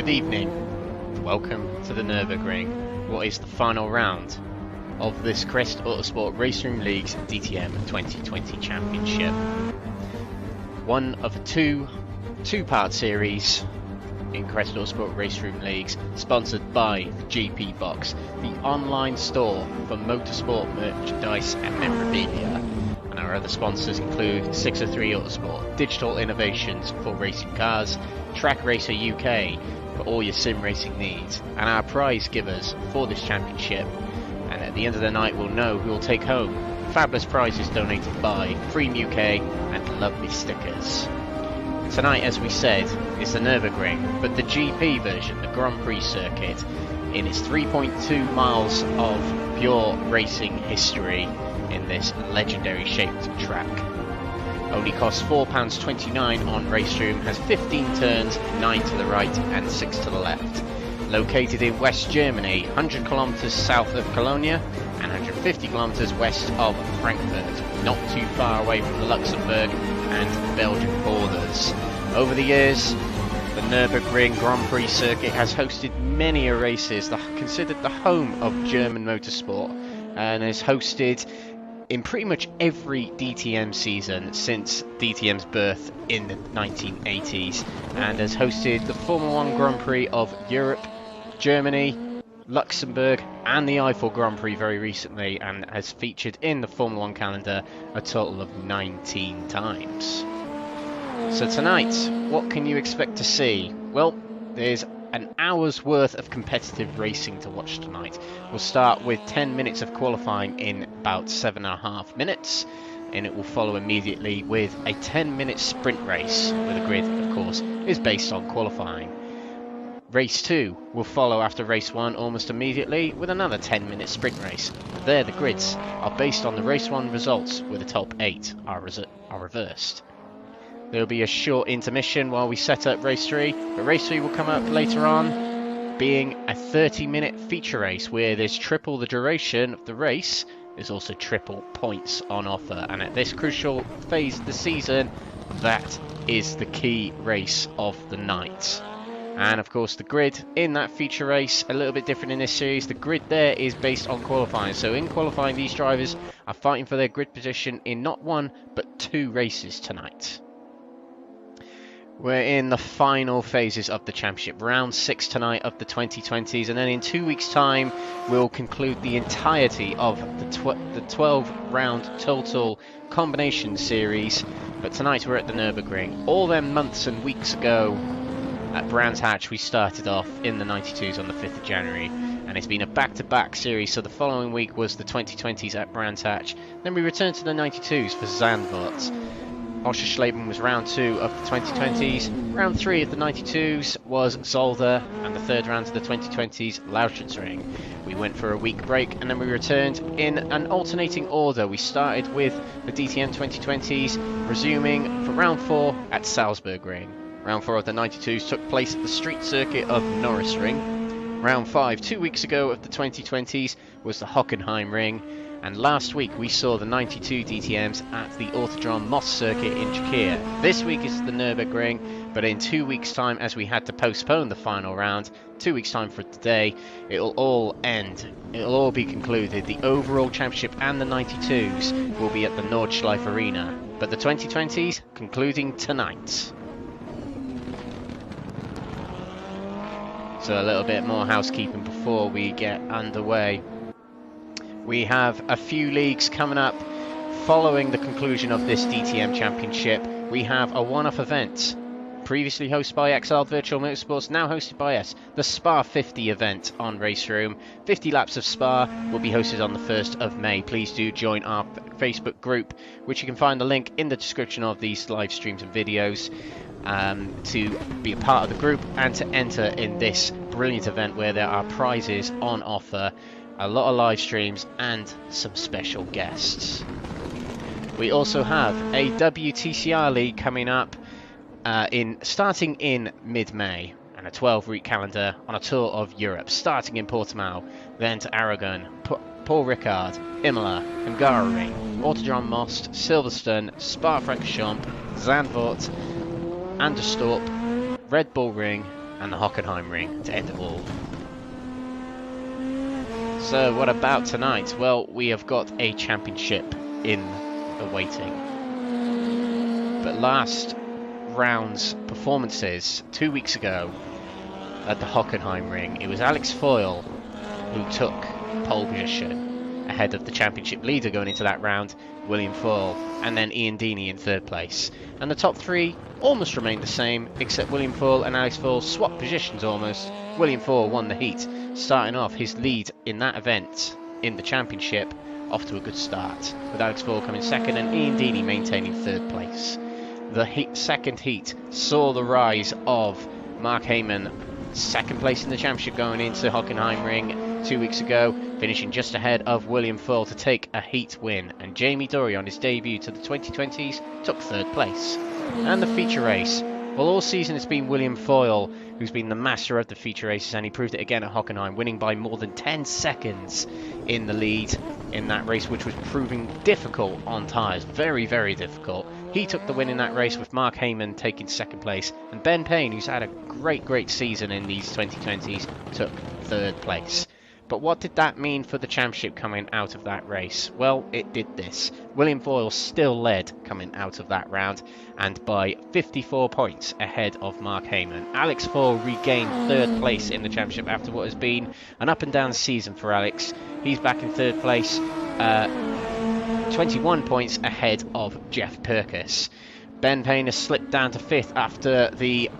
Good evening, welcome to the Nürburgring, what is the final round of this Crest Autosport Raceroom League's DTM 2020 Championship. One of a two-part series in Crest Autosport Raceroom Leagues, sponsored by the GP Box, the online store for motorsport merchandise and memorabilia. And our other sponsors include 603 Autosport, digital innovations for racing cars, Track Racer UK for all your sim racing needs, and our prize givers for this championship. And at the end of the night we'll know who will take home fabulous prizes donated by FreemUK and Lovely Stickers. Tonight, as we said, is the Nürburgring, but the GP version, the Grand Prix circuit, in its 3.2 miles of pure racing history in this legendary shaped track. Only costs £4.29 on Raceroom, has 15 turns, 9 to the right and 6 to the left. Located in West Germany, 100 kilometers south of Cologne and 150 kilometers west of Frankfurt, not too far away from the Luxembourg and Belgian borders. Over the years, the Nürburgring Grand Prix circuit has hosted many races, considered the home of German motorsport, and has hosted in pretty much every DTM season since DTM's birth in the 1980s, and has hosted the Formula 1 Grand Prix of Europe, Germany, Luxembourg and the Eiffel Grand Prix very recently, and has featured in the Formula 1 calendar a total of 19 times. So tonight, what can you expect to see? Well, there's an hour's worth of competitive racing to watch tonight. We'll start with 10 minutes of qualifying in about 7.5 minutes, and it will follow immediately with a 10-minute sprint race, where the grid, of course, is based on qualifying. Race 2 will follow after race 1 almost immediately with another 10-minute sprint race. There the grids are based on the race 1 results, where the top 8 are reversed. There will be a short intermission while we set up race 3, but race 3 will come up later on, being a 30-minute feature race where there's triple the duration of the race. There's also triple points on offer, and at this crucial phase of the season, that is the key race of the night. And of course the grid in that feature race, a little bit different in this series. The grid there is based on qualifying, so in qualifying these drivers are fighting for their grid position in not 1 but 2 races tonight. We're in the final phases of the championship, round 6 tonight of the 2020s, and then in 2 weeks time we'll conclude the entirety of the 12 round total combination series. But tonight we're at the Nürburgring. All them months and weeks ago at Brands Hatch we started off in the 92s on the 5th of January, and it's been a back-to-back series. So the following week was the 2020s at Brands Hatch, then we returned to the 92s for Zandvoort. Oschersleben was round 2 of the 2020s, round 3 of the 92s was Zolder, and the third round of the 2020s, Lauschensring. We went for a week break and then we returned in an alternating order. We started with the DTM 2020s, resuming for round 4 at Salzburgring. Round 4 of the 92s took place at the street circuit of Norrisring. Round 5 2 weeks ago of the 2020s was the Hockenheimring. And last week we saw the 92 DTMs at the Autodrom Moss circuit in Czechia. This week is the Nürburgring, but in 2 weeks time, as we had to postpone the final round, 2 weeks time for today, it'll all end. It'll all be concluded. The overall championship and the 92s will be at the Nordschleife Arena, but the 2020s concluding tonight. So a little bit more housekeeping before we get underway. We have a few leagues coming up following the conclusion of this DTM championship. We have a one-off event, previously hosted by XL Virtual Motorsports, now hosted by us, the Spa 50 event on Raceroom. 50 laps of Spa will be hosted on the 1st of May. Please do join our Facebook group, which you can find the link in the description of these live streams and videos, to be a part of the group and to enter in this brilliant event where there are prizes on offer, a lot of live streams and some special guests. We also have a WTCR league coming up starting in mid-May, and a 12-week calendar on a tour of Europe, starting in Portimao, then to Aragon, Paul Ricard, Imola, Hungaroring, Autodrom Most, Silverstone, Spa-Francorchamps, Zandvoort, Anderstorp, Red Bull Ring, and the Hockenheimring to end it all. So what about tonight? Well, we have got a championship in the waiting. But last round's performances 2 weeks ago at the Hockenheimring, it was Alex Foyle who took pole position ahead of the championship leader going into that round, William Foyle, and then Ian Deeney in third place. And the top three almost remained the same, except William Foyle and Alex Foyle swapped positions almost. William Foyle won the heat, starting off his lead in that event in the championship off to a good start, with Alex Foyle coming second and Ian Deeney maintaining third place. The second heat saw the rise of Mark Hayman, second place in the championship going into Hockenheimring 2 weeks ago, finishing just ahead of William Foyle to take a heat win, and Jamie Dorey on his debut to the 2020s took third place. And the feature race, well, all season it's been William Foyle who's been the master of the feature races, and he proved it again at Hockenheim, winning by more than 10 seconds in the lead in that race, which was proving difficult on tyres, very, very difficult. He took the win in that race, with Mark Hayman taking second place, and Ben Payne, who's had a great season in these 2020s, took third place. But what did that mean for the championship coming out of that race? Well, it did this. William Foyle still led coming out of that round, and by 54 points ahead of Mark Hayman. Alex Foyle regained third place in the championship after what has been an up and down season for Alex. He's back in third place, 21 points ahead of Jeff Purkis. Ben Payne has slipped down to fifth after the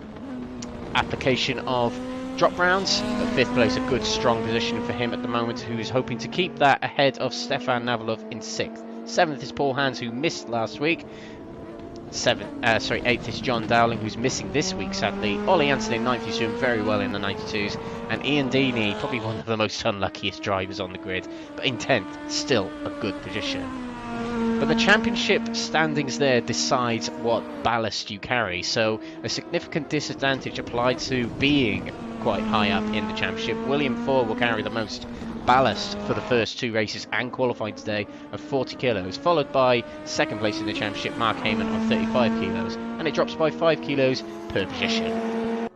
application of drop rounds. At fifth place, a good strong position for him at the moment, who is hoping to keep that ahead of Stefan Navalov in sixth. Seventh is Paul Hans, who missed last week. Eighth is John Dowling, who's missing this week sadly. Ollie Anthony in ninth, he's doing very well in the 92s, and Ian Deeney, probably one of the most unluckiest drivers on the grid, but in 10th, still a good position. But the championship standings there decides what ballast you carry, so a significant disadvantage applied to being quite high up in the championship. William Foyle will carry the most ballast for the first two races and qualifying today of 40 kilos, followed by second place in the championship, Mark Hayman, on 35 kilos, and it drops by 5 kilos per position.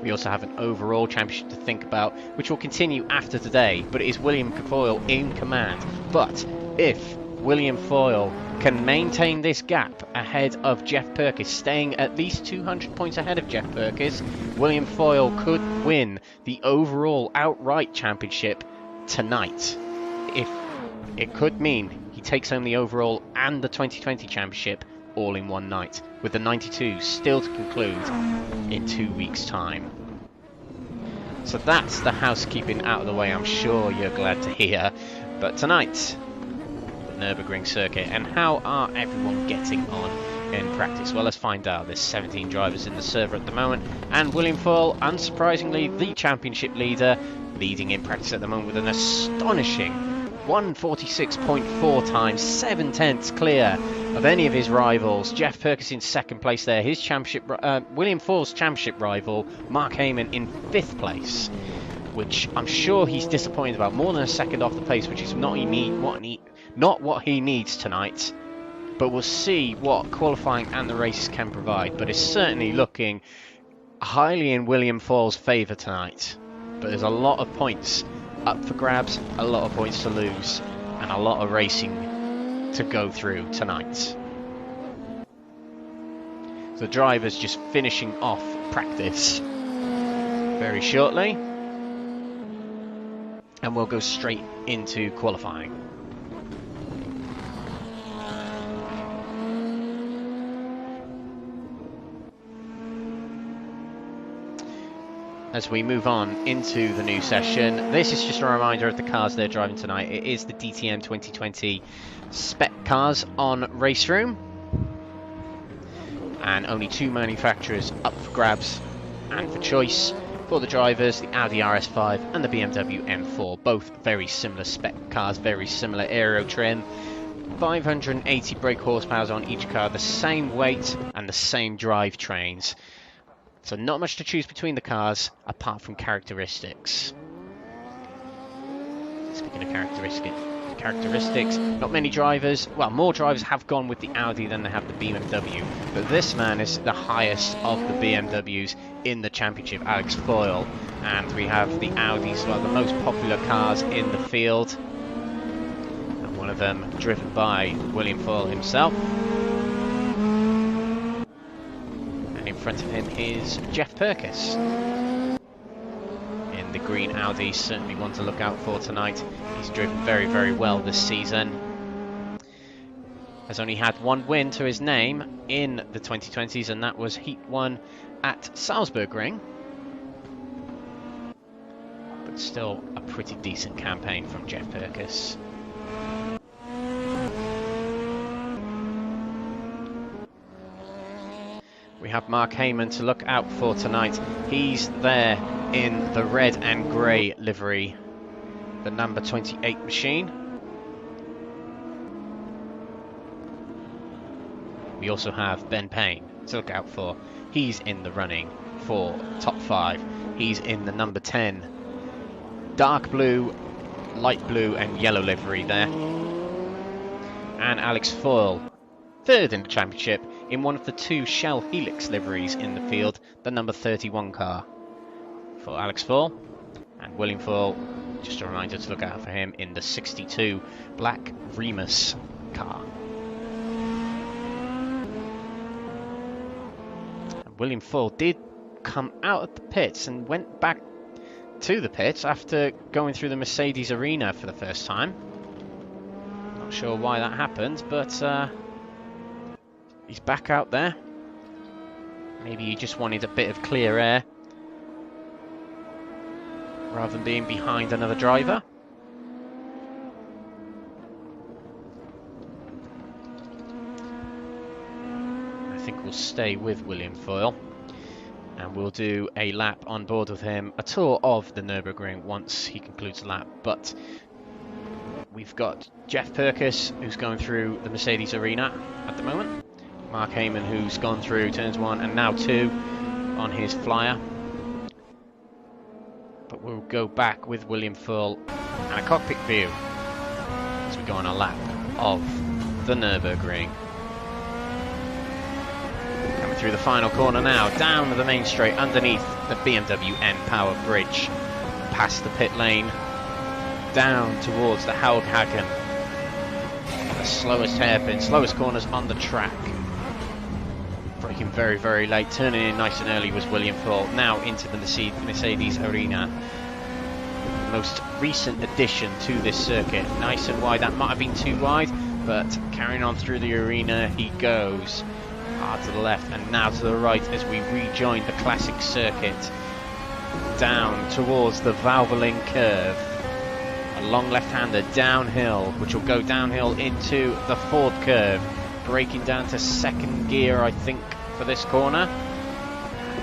We also have an overall championship to think about, which will continue after today, but it is William Foyle in command. But if William Foyle can maintain this gap ahead of Jeff Purkis, staying at least 200 points ahead of Jeff Purkis, William Foyle could win the overall outright championship tonight. If it could mean he takes home the overall and the 2020 championship all in one night, with the 92 still to conclude in 2 weeks' time. So that's the housekeeping out of the way, I'm sure you're glad to hear. But tonight, Nürburgring circuit, and how are everyone getting on in practice? Well, let's find out. There's 17 drivers in the server at the moment, and William Foyle, unsurprisingly the championship leader, leading in practice at the moment with an astonishing 146.4 times, 7 tenths clear of any of his rivals. Jeff Purkis in second place there, his championship, William Foyle's championship rival, Mark Hayman, in 5th place, which I'm sure he's disappointed about, more than a second off the pace, which is not what he needs tonight. But we'll see what qualifying and the races can provide. But it's certainly looking highly in William Foyle's favour tonight. But there's a lot of points up for grabs, a lot of points to lose, and a lot of racing to go through tonight. The drivers just finishing off practice very shortly, and we'll go straight into qualifying. As we move on into the new session, this is just a reminder of the cars they're driving tonight. It is the DTM 2020 spec cars on Raceroom, and only 2 manufacturers up for grabs and for choice for the drivers: the Audi RS5 and the BMW M4, both very similar spec cars, very similar aero trim, 580 brake horsepower on each car, the same weight and the same drivetrains. So not much to choose between the cars, apart from characteristics. Speaking of characteristics. Not many drivers, well, more drivers have gone with the Audi than they have the BMW, but this man is the highest of the BMWs in the championship, Alex Foyle. And we have the Audis, well, the most popular cars in the field, and one of them driven by William Foyle himself. And in front of him is Jeff Purkis. The green Audi, certainly one to look out for tonight. He's driven very, very well this season. Has only had one win to his name in the 2020s, and that was Heat 1 at Nürburgring. But still a pretty decent campaign from Jeff Purkis. We have Mark Hayman to look out for tonight. He's there in the red and grey livery, the number 28 machine. We also have Ben Payne to look out for. He's in the running for top 5. He's in the number 10 dark blue, light blue and yellow livery there. And Alex Foyle, third in the championship, in one of the 2 Shell Helix liveries in the field, the number 31 car for Alex Foyle. And William Foyle, just a reminder to look out for him in the 62 black Remus car. And William Foyle did come out of the pits and went back to the pits after going through the Mercedes arena for the first time. Not sure why that happened, but he's back out there. Maybe he just wanted a bit of clear air rather than being behind another driver. I think we'll stay with William Foyle and we'll do a lap on board with him, a tour of the Nürburgring once he concludes the lap. But we've got Jeff Purkis, who's going through the Mercedes arena at the moment. Mark Hayman, who's gone through turns 1 and now 2 on his flyer. But we'll go back with William Foyle and a cockpit view as we go on a lap of the Nürburgring. Coming through the final corner now, down the main straight underneath the BMW N-Power bridge, past the pit lane, down towards the Haughagen. The slowest hairpin, slowest corners on the track. Braking very, very late, turning in nice and early was William Foyle. Now into the Mercedes arena. The most recent addition to this circuit. Nice and wide, that might have been too wide, but carrying on through the arena he goes. Hard to the left and now to the right as we rejoin the classic circuit. Down towards the Valvoline curve. A long left-hander downhill, which will go downhill into the Ford curve. Braking down to 2nd gear, I think, for this corner.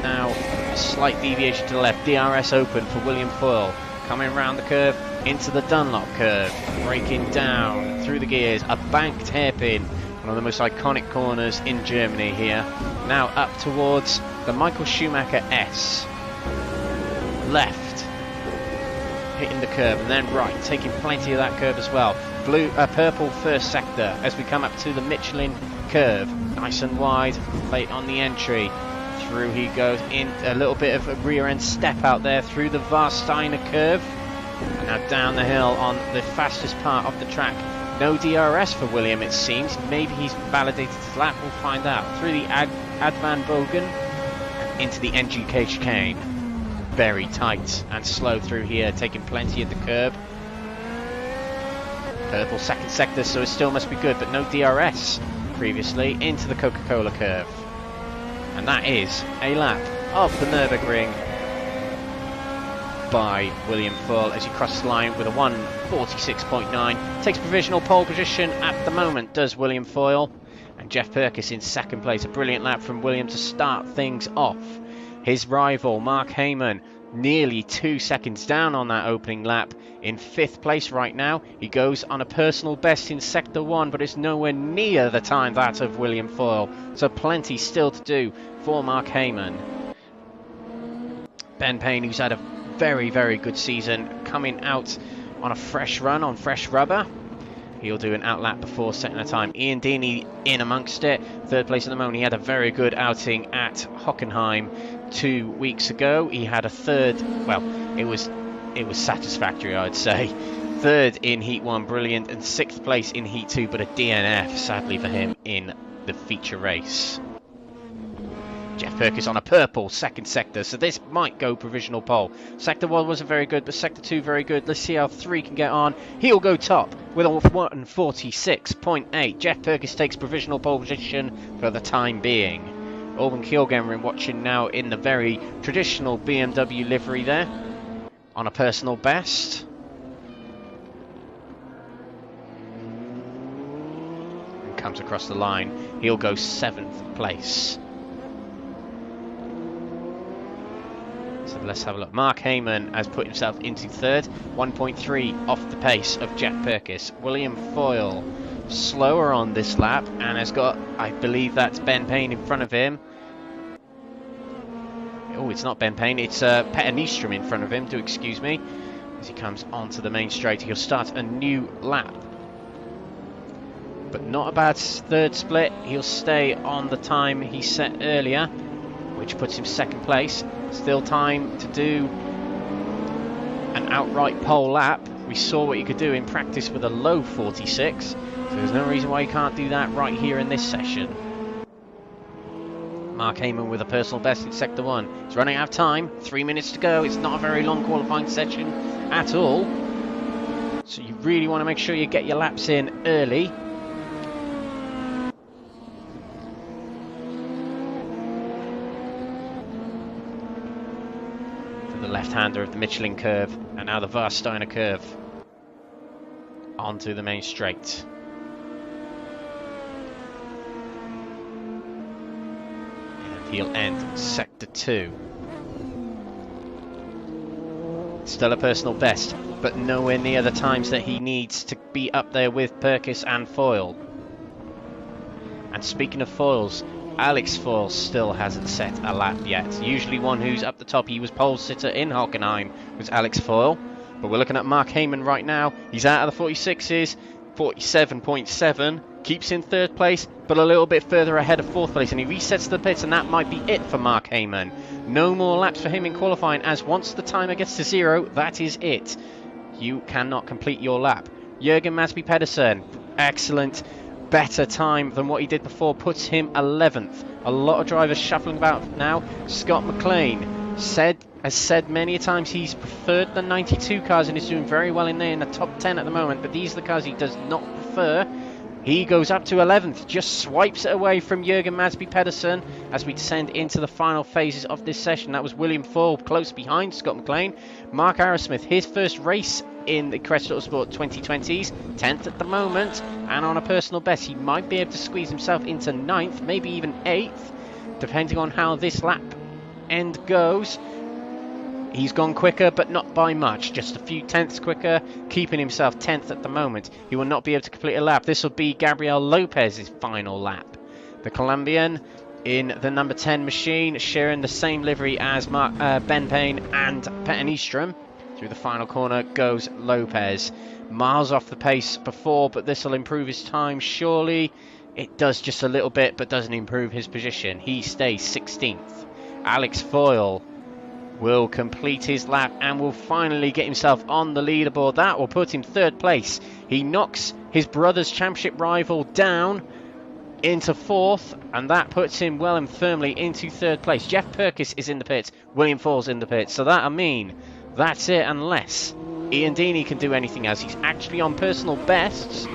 Now, a slight deviation to the left. DRS open for William Foyle. Coming around the curve into the Dunlop curve. Braking down through the gears. A banked hairpin. One of the most iconic corners in Germany here. Now up towards the Michael Schumacher S. Left. Hitting the curve. And then right. Taking plenty of that curve as well. Purple first sector as we come up to the Michelin curve, nice and wide, late on the entry. Through he goes in, a little bit of a rear end step out there through the Warsteiner curve, and now down the hill on the fastest part of the track. No DRS for William, it seems. Maybe he's validated his lap, we'll find out. Through the Advan Bogen and into the NGK chicane. Very tight and slow through here, taking plenty of the curb. Purple second sector, so it still must be good, but no DRS previously. Into the Coca-Cola curve. And that is a lap of the Nürburgring by William Foyle as he crosses the line with a 1:46.9. Takes provisional pole position at the moment, does William Foyle. And Jeff Purkis in 2nd place. A brilliant lap from William to start things off. His rival, Mark Hayman, nearly 2 seconds down on that opening lap. In 5th place right now. He goes on a personal best in Sector 1, but it's nowhere near the time that of William Foyle. So plenty still to do for Mark Hayman. Ben Payne, who's had a very, very good season, coming out on a fresh run, on fresh rubber. He'll do an outlap before setting a time. Ian Deeney in amongst it. Third place at the moment. He had a very good outing at Hockenheim 2 weeks ago. He had a third, well, it was satisfactory, I'd say. Third in Heat 1, brilliant, and 6th place in Heat 2, but a DNF, sadly for him, in the feature race. Jeff Perkis on a purple second sector, so this might go provisional pole. Sector 1 wasn't very good, but Sector 2 very good. Let's see how 3 can get on. He'll go top with a 1:46.8. Jeff Perkis takes provisional pole position for the time being. Auburn Kilgenrin watching now in the very traditional BMW livery there, on a personal best. And comes across the line. He'll go 7th place. So let's have a look. Mark Hayman has put himself into 3rd, 1.3 off the pace of Jeff Perkis. William Foyle slower on this lap and has got, I believe that's Ben Payne in front of him. Oh, it's not Ben Payne, it's Petter Nystrom in front of him, do excuse me. As he comes onto the main straight, he'll start a new lap. But not a bad 3rd split. He'll stay on the time he set earlier, which puts him 2nd place. Still time to do an outright pole lap. We saw what you could do in practice with a low 46, so there's no reason why you can't do that right here in this session. Mark Hayman with a personal best in Sector 1. He's running out of time, 3 minutes to go. It's not a very long qualifying session at all, so you really want to make sure you get your laps in early. The left-hander of the Michelin curve, and now the Warsteiner curve onto the main straight. And he'll end Sector 2. Still a personal best, but nowhere near the times that he needs to be up there with Perkis and Foyle. And speaking of foils, Alex Foyle still hasn't set a lap yet. Usually one who's up the top. He was pole sitter in Hockenheim, was Alex Foyle. But we're looking at Mark Hayman right now. He's out of the 46s, 47.7. Keeps in 3rd place, but a little bit further ahead of 4th place. And he resets the pits, and that might be it for Mark Hayman. No more laps for him in qualifying, as once the timer gets to 0, that is it. You cannot complete your lap. Jürgen Masby Pedersen, excellent. Better time than what he did before, puts him 11th. A lot of drivers shuffling about now. Scott McLean has said many times he's preferred the 92 cars and is doing very well in there in the top 10 at the moment, but these are the cars he does not prefer. He goes up to 11th, just swipes it away from Jürgen Masby Pedersen as we descend into the final phases of this session. That was William Foyle close behind Scott McLean. Mark Arrowsmith, his first race in the Crest Autosport 2020s, 10th at the moment, and on a personal best he might be able to squeeze himself into 9th, maybe even 8th, depending on how this lap end goes. He's gone quicker, but not by much, just a few tenths quicker, keeping himself 10th at the moment. He will not be able to complete a lap. This will be Gabriel Lopez's final lap. The Colombian in the number 10 machine, sharing the same livery as Ben Payne and Petter Nystrom. Through the final corner goes Lopez. Miles off the pace before, but this will improve his time, surely. It does just a little bit, but doesn't improve his position. He stays 16th. Alex Foyle will complete his lap and will finally get himself on the leaderboard. That will put him 3rd place. He knocks his brother's championship rival down into 4th, and that puts him well and firmly into 3rd place. Jeff Perkis is in the pits. William Foyle's in the pits. So that'll mean that's it, unless Ian Deeney can do anything else. He's actually on personal bests.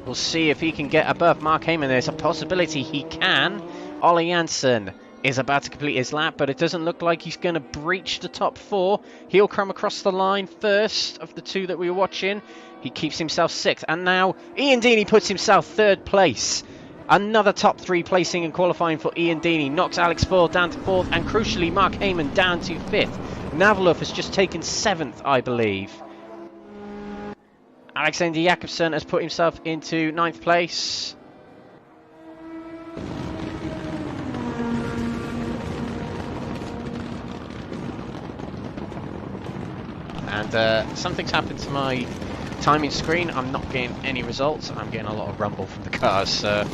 We'll see if he can get above Mark Hayman. There's a possibility he can. Ollie Janssen is about to complete his lap, but it doesn't look like he's going to breach the top 4. He'll come across the line first of the 2 that we were watching. He keeps himself 6th, and now Ian Deeney puts himself 3rd place. Another top 3 placing in qualifying for Ian Deeney. Knocks Alex Foyle down to 4th, and crucially Mark Hayman down to 5th. Navalov has just taken 7th, I believe. Alexander Jakobsen has put himself into 9th place. And something's happened to my timing screen, I'm not getting any results. I'm getting a lot of rumble from the cars, so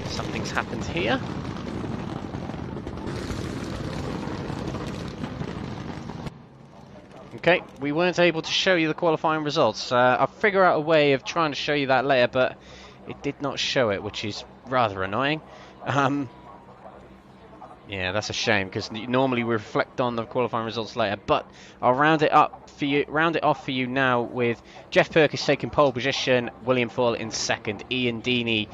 something's happened here. Okay, we weren't able to show you the qualifying results. I'll figure out a way of trying to show you that later, but it did not show it, which is rather annoying. Yeah, that's a shame, because normally we reflect on the qualifying results later, but I'll round it off for you now with Jeff Perkins taking pole position, William Foyle in second, Ian Deeney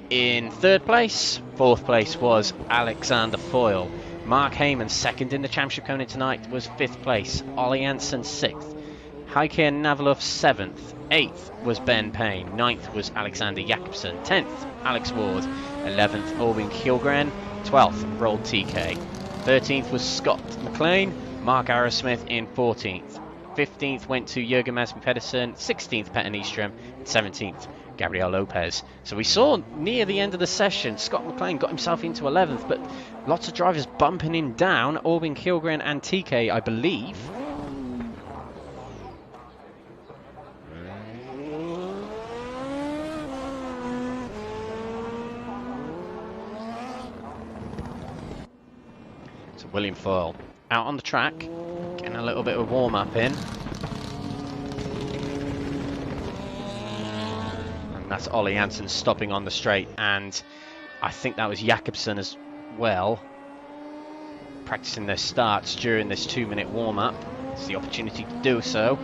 in third place. Fourth place was Alexander Foyle. Mark Hayman, second in the championship coming in tonight, was fifth place. Ollie Hansen, sixth. Heike Navalov, seventh. Eighth was Ben Payne. Ninth was Alexander Jakobsen. 10th, Alex Ward. 11th, Orbin Kjellgren. 12th, Roll TK. 13th was Scott McLean. Mark Arrowsmith in 14th. 15th went to Jürgen Masby Pedersen. 16th, Petter Nyström. 17th, Gabriel Lopez. So we saw near the end of the session, Scott McLean got himself into 11th, but lots of drivers bumping him down. Orbin Kjellgren and TK, I believe. So William Foyle out on the track, getting a little bit of warm-up in. That's Ollie Hansen stopping on the straight, and I think that was Jakobsen as well, practicing their starts during this 2-minute warm-up. It's the opportunity to do so.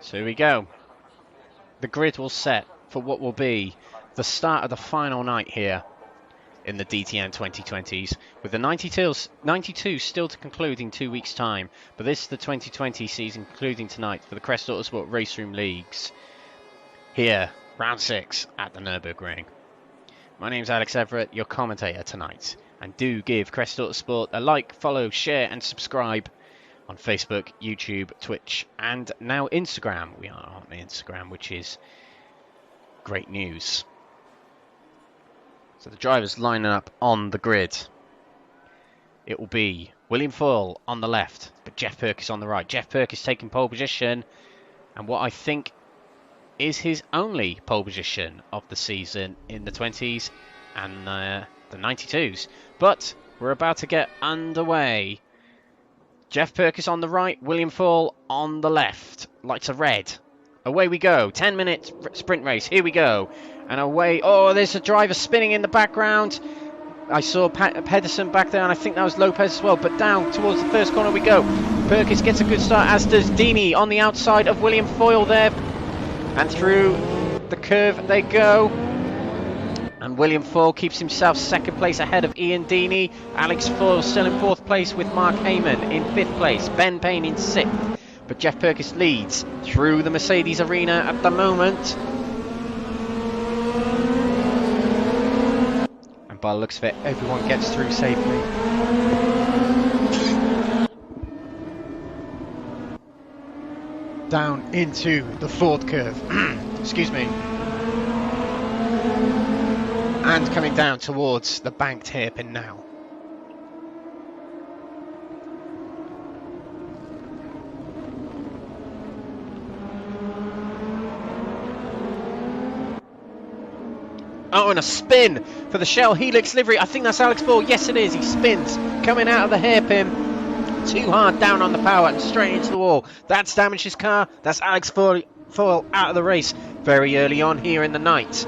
So here we go. The grid will set for what will be the start of the final night here in the DTM 2020s, with the 92 still to conclude in 2 weeks' time. But this is the 2020 season concluding tonight for the Crest Autosport Raceroom Leagues. Here, round 6 at the Nürburgring. My name's Alex Everett, your commentator tonight. And do give Crest Autosport a like, follow, share and subscribe on Facebook, YouTube, Twitch, and now Instagram. We are on Instagram, which is great news. So the drivers lining up on the grid. It will be William Foyle on the left, but Jeff Perkins on the right. Jeff Perkins taking pole position, and what I think is his only pole position of the season in the 20s and the 92s. But we're about to get underway. Jeff Perkins on the right, William Foyle on the left. Lights are red. Away we go. 10-minute sprint race. Here we go. And away. Oh, there's a driver spinning in the background. I saw Pedersen back there, and I think that was Lopez as well. But down towards the first corner we go. Perkins gets a good start, as does Deeney on the outside of William Foyle there. And through the curve they go. And William Foyle keeps himself second place ahead of Ian Deeney. Alex Foyle still in fourth place with Mark Hayman in fifth place. Ben Payne in sixth. But Jeff Perkins leads through the Mercedes arena at the moment. And by the looks of it, everyone gets through safely. Down into the fourth curve. Excuse me. And coming down towards the banked hairpin now. Oh, and a spin for the Shell Helix livery. I think that's Alex Foyle. Yes, it is. He spins coming out of the hairpin. Too hard down on the power and straight into the wall. That's damaged his car. That's Alex Foyle out of the race very early on here in the night.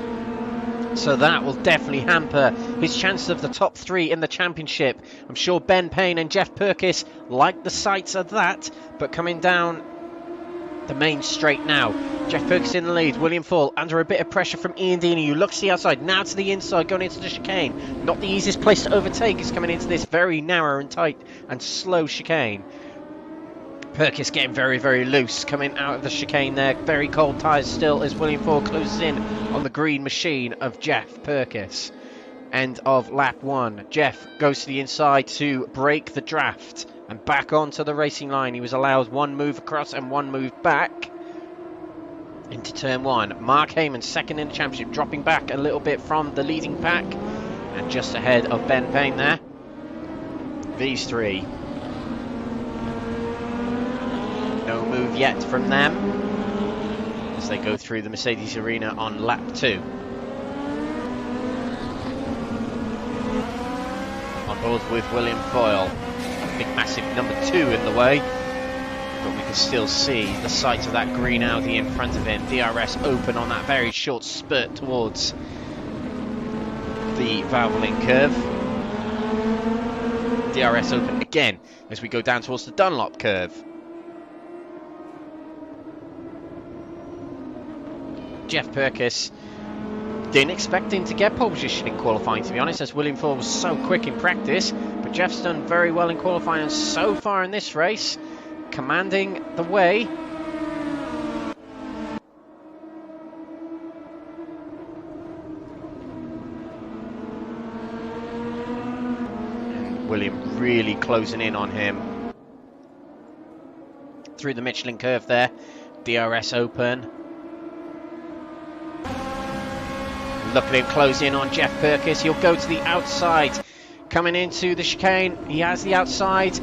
So that will definitely hamper his chances of the top 3 in the championship. I'm sure Ben Payne and Jeff Purkis like the sights of that, but coming down the main straight now. Jeff Purkis in the lead. William Foyle under a bit of pressure from Ian Deeney, who looks to the outside, now to the inside, going into the chicane. Not the easiest place to overtake is coming into this very narrow and tight and slow chicane. Purkis getting very, very loose, coming out of the chicane there. Very cold tyres still as William Foyle closes in on the green machine of Jeff Purkis. End of lap 1. Jeff goes to the inside to break the draft and back onto the racing line. He was allowed 1 move across and 1 move back into turn 1. Mark Hayman second in the championship, dropping back a little bit from the leading pack and just ahead of Ben Payne there. These 3. No move yet from them as they go through the Mercedes arena on lap 2. On board with William Foyle. Big massive number 2 in the way, but we can still see the sight of that green Audi in front of him. DRS open on that very short spurt towards the Valvoline curve. DRS open again as we go down towards the Dunlop curve. Jeff Purkis didn't expect him to get pole position in qualifying, to be honest, as William Foyle was so quick in practice, but Jeff's done very well in qualifying and so far in this race, commanding the way. And William really closing in on him through the Michelin curve there. DRS open. Look at him close in on Jeff Purkis. He'll go to the outside. Coming into the chicane. He has the outside.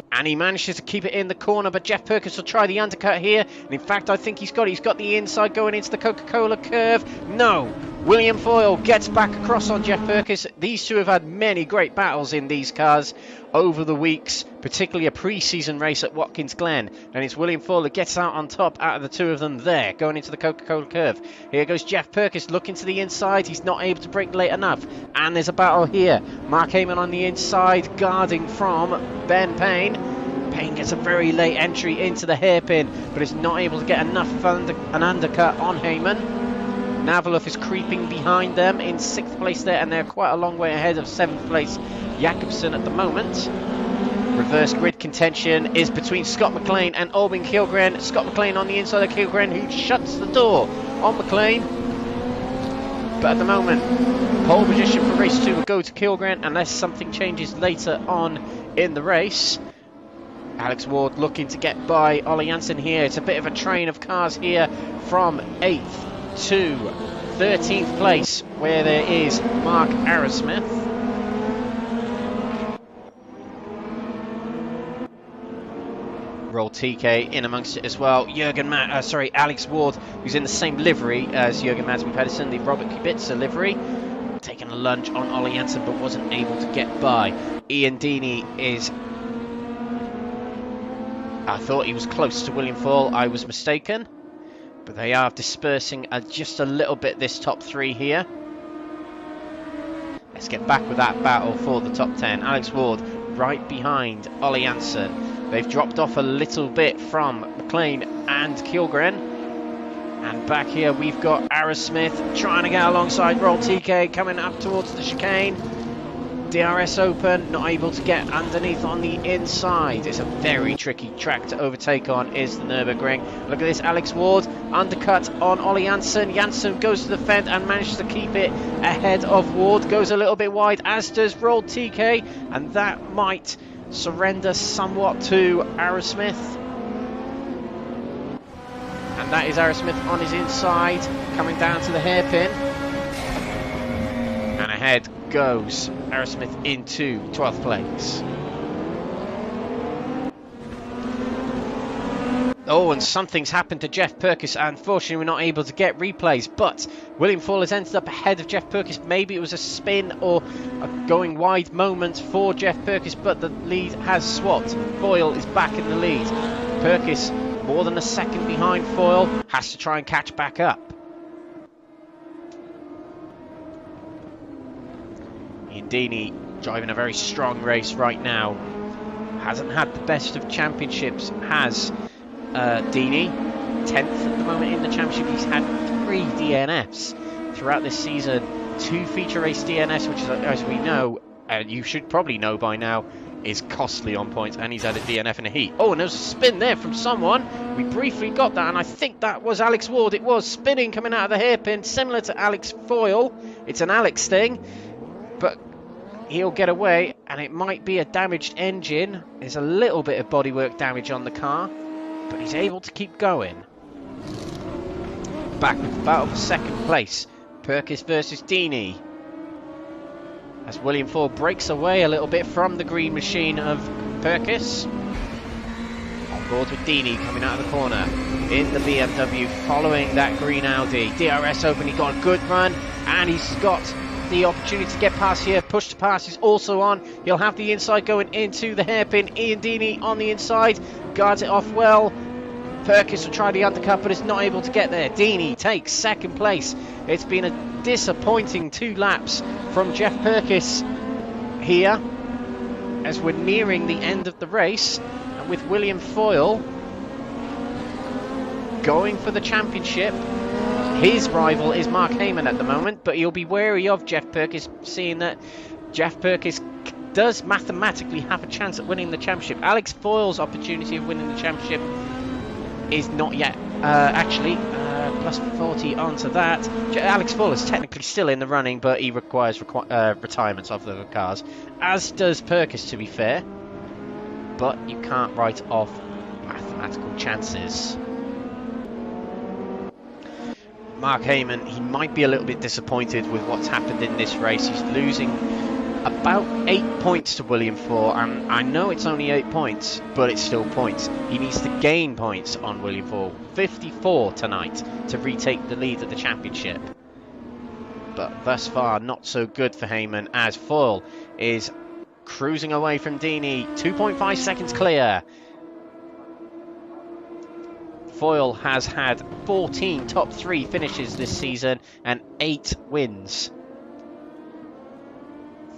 And he manages to keep it in the corner. But Jeff Purkis will try the undercut here. And in fact, I think he's got it. He's got the inside going into the Coca-Cola curve. No. William Foyle gets back across on Jeff Purkis. These two have had many great battles in these cars over the weeks, particularly a pre-season race at Watkins Glen. And it's William Foyle that gets out on top out of the 2 of them there, going into the Coca-Cola curve. Here goes Jeff Purkis looking to the inside. He's not able to brake late enough. And there's a battle here. Mark Hayman on the inside, guarding from Ben Payne. Payne gets a very late entry into the hairpin, but is not able to get enough of an undercut on Hayman. Navalov is creeping behind them in 6th place there, and they're quite a long way ahead of 7th place Jakobsen at the moment. Reverse grid contention is between Scott McLean and Albin Kilgren. Scott McLean on the inside of Kilgren, who shuts the door on McLean. But at the moment, pole position for race 2 will go to Kilgren unless something changes later on in the race. Alex Ward looking to get by Ollie Jansen here. It's a bit of a train of cars here from 8th to 13th place, where there is Mark Arrowsmith. Roll TK in amongst it as well. Alex Ward, who's in the same livery as Jürgen Madsen Pedersen, the Robert Kubica livery, taking a lunge on Ollie Jansen but wasn't able to get by. Ian Deeney is... I thought he was close to William Foyle, I was mistaken. But they are dispersing just a little bit, this top 3 here. Let's get back with that battle for the top 10. Alex Ward right behind Ollie Jansen. They've dropped off a little bit from McLean and Kilgren. And back here we've got Arrowsmith trying to get alongside Roll TK, coming up towards the chicane. DRS open, not able to get underneath on the inside. It's a very tricky track to overtake on, is the Nürburgring. Look at this, Alex Ward, undercut on Ollie Jansen. Jansen goes to the fend and manages to keep it ahead of Ward. Goes a little bit wide, as does Roll TK, and that might surrender somewhat to Arrowsmith. And that is Arrowsmith on his inside, coming down to the hairpin. And ahead goes Arrowsmith into 12th place. Oh, and something's happened to Jeff Purkis. Unfortunately, we're not able to get replays, but William Foyle has ended up ahead of Jeff Purkis. Maybe it was a spin or a going wide moment for Jeff Purkis, but the lead has swapped. Foyle is back in the lead. Purkis, more than a second behind Foyle, has to try and catch back up. Deeney driving a very strong race right now. Hasn't had the best of championships, has Deeney. 10th at the moment in the championship. He's had 3 DNFs throughout this season. 2 feature race DNFs, which is, as we know, and you should probably know by now, is costly on points, and he's had a DNF in a heat. Oh, and there's a spin there from someone. We briefly got that, and I think that was Alex Ward. It was spinning coming out of the hairpin, similar to Alex Foyle. It's an Alex thing, but he'll get away, and it might be a damaged engine. There's a little bit of bodywork damage on the car, but he's able to keep going. Back with the battle for second place. Perkis versus Deeney. As William Foyle breaks away a little bit from the green machine of Perkis. On board with Deeney coming out of the corner in the BMW following that green Audi. DRS open, he got a good run, and he's got the opportunity to get past here. Push to pass is also on. He'll have the inside going into the hairpin. Ian Deeney on the inside, guards it off well. Perkis will try the undercut, but is not able to get there. Deeney takes second place. It's been a disappointing 2 laps from Jeff Perkis here as we're nearing the end of the race, and with William Foyle going for the championship. His rival is Mark Hayman at the moment, but he'll be wary of Jeff Perkis, seeing that Jeff Perkis does mathematically have a chance at winning the championship. Alex Foyle's opportunity of winning the championship is not yet, actually, plus 40 onto that. Alex Foyle is technically still in the running, but he requires retirements of the cars, as does Perkis, to be fair. But you can't write off mathematical chances. Mark Hayman, he might be a little bit disappointed with what's happened in this race. He's losing about 8 points to William Foyle, and I know it's only 8 points, but it's still points. He needs to gain points on William Foyle. 54 tonight to retake the lead of the championship. But thus far, not so good for Hayman, as Foyle is cruising away from Deeney. 2.5 seconds clear. Foyle has had 14 top 3 finishes this season and 8 wins.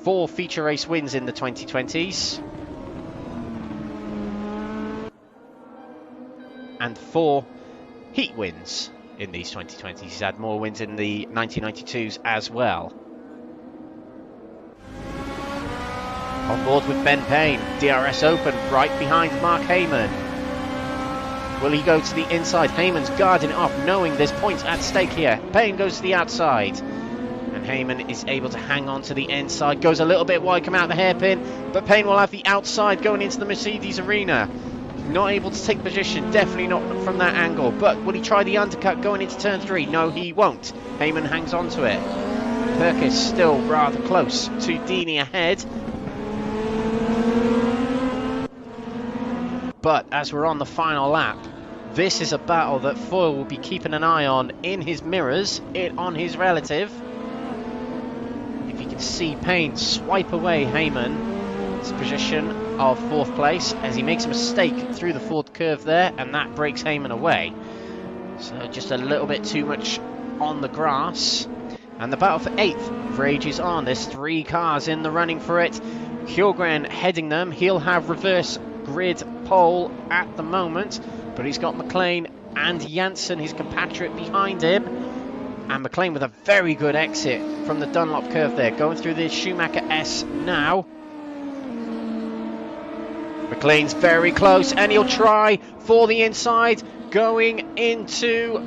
4 feature race wins in the 2020s. And 4 heat wins in these 2020s. He's had more wins in the 1992s as well. On board with Ben Payne. DRS open right behind Mark Hayman. Will he go to the inside? Hayman's guarding it off, knowing there's points at stake here. Payne goes to the outside. And Hayman is able to hang on to the inside. Goes a little bit wide, come out the hairpin. But Payne will have the outside going into the Mercedes arena. Not able to take position. Definitely not from that angle. But will he try the undercut going into turn 3? No, he won't. Hayman hangs on to it. Perkis still rather close to Deeney ahead. But as we're on the final lap, this is a battle that Foyle will be keeping an eye on in his mirrors, on his relative. If you can see Payne swipe away Hayman's position of 4th place as he makes a mistake through the 4th curve there, and that breaks Hayman away. So just a little bit too much on the grass. And the battle for 8th rages on. There's 3 cars in the running for it. Hjorgren heading them. He'll have reverse grid pole at the moment, but he's got McLean and Janssen, his compatriot, behind him. And McLean with a very good exit from the Dunlop curve there, going through the Schumacher S now. McLean's very close, and he'll try for the inside, going into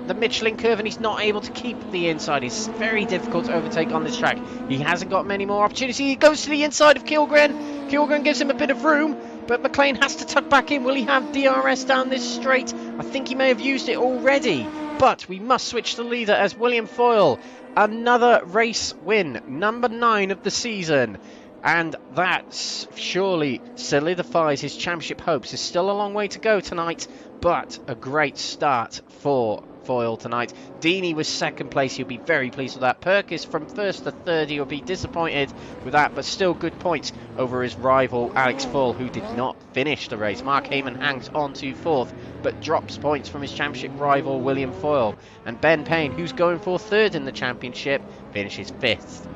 the Michelin curve, and he's not able to keep the inside. It's very difficult to overtake on this track. He hasn't got many more opportunities. He goes to the inside of Hjorgren. Hjorgren gives him a bit of room, but McLean has to tuck back in. Will he have DRS down this straight? I think he may have used it already, but we must switch the leader as William Foyle. Another race win, number 9 of the season. And that surely solidifies his championship hopes. There's still a long way to go tonight, but a great start for Foyle tonight. Deeney was 2nd place. He'll be very pleased with that. Perkis from 1st to 3rd. He'll be disappointed with that, but still good points over his rival Alex Foyle, who did not finish the race. Mark Hayman hangs on to 4th, but drops points from his championship rival William Foyle. And Ben Payne, who's going for 3rd in the championship, finishes 5th.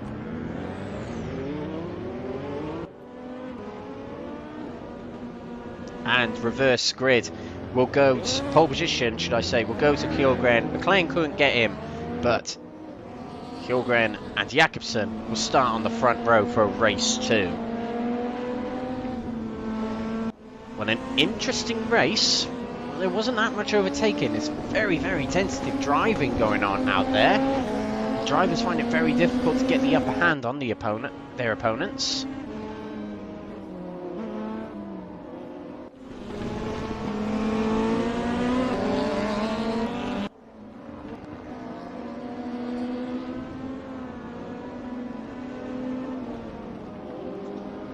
and reverse grid will go to pole position, should I say, will go to Kjellgren. McLean couldn't get him, but Kjellgren and Jakobsen will start on the front row for race 2. Well, an interesting race. There wasn't that much overtaking. It's very, very tentative driving going on out there. Drivers find it very difficult to get the upper hand on their opponents.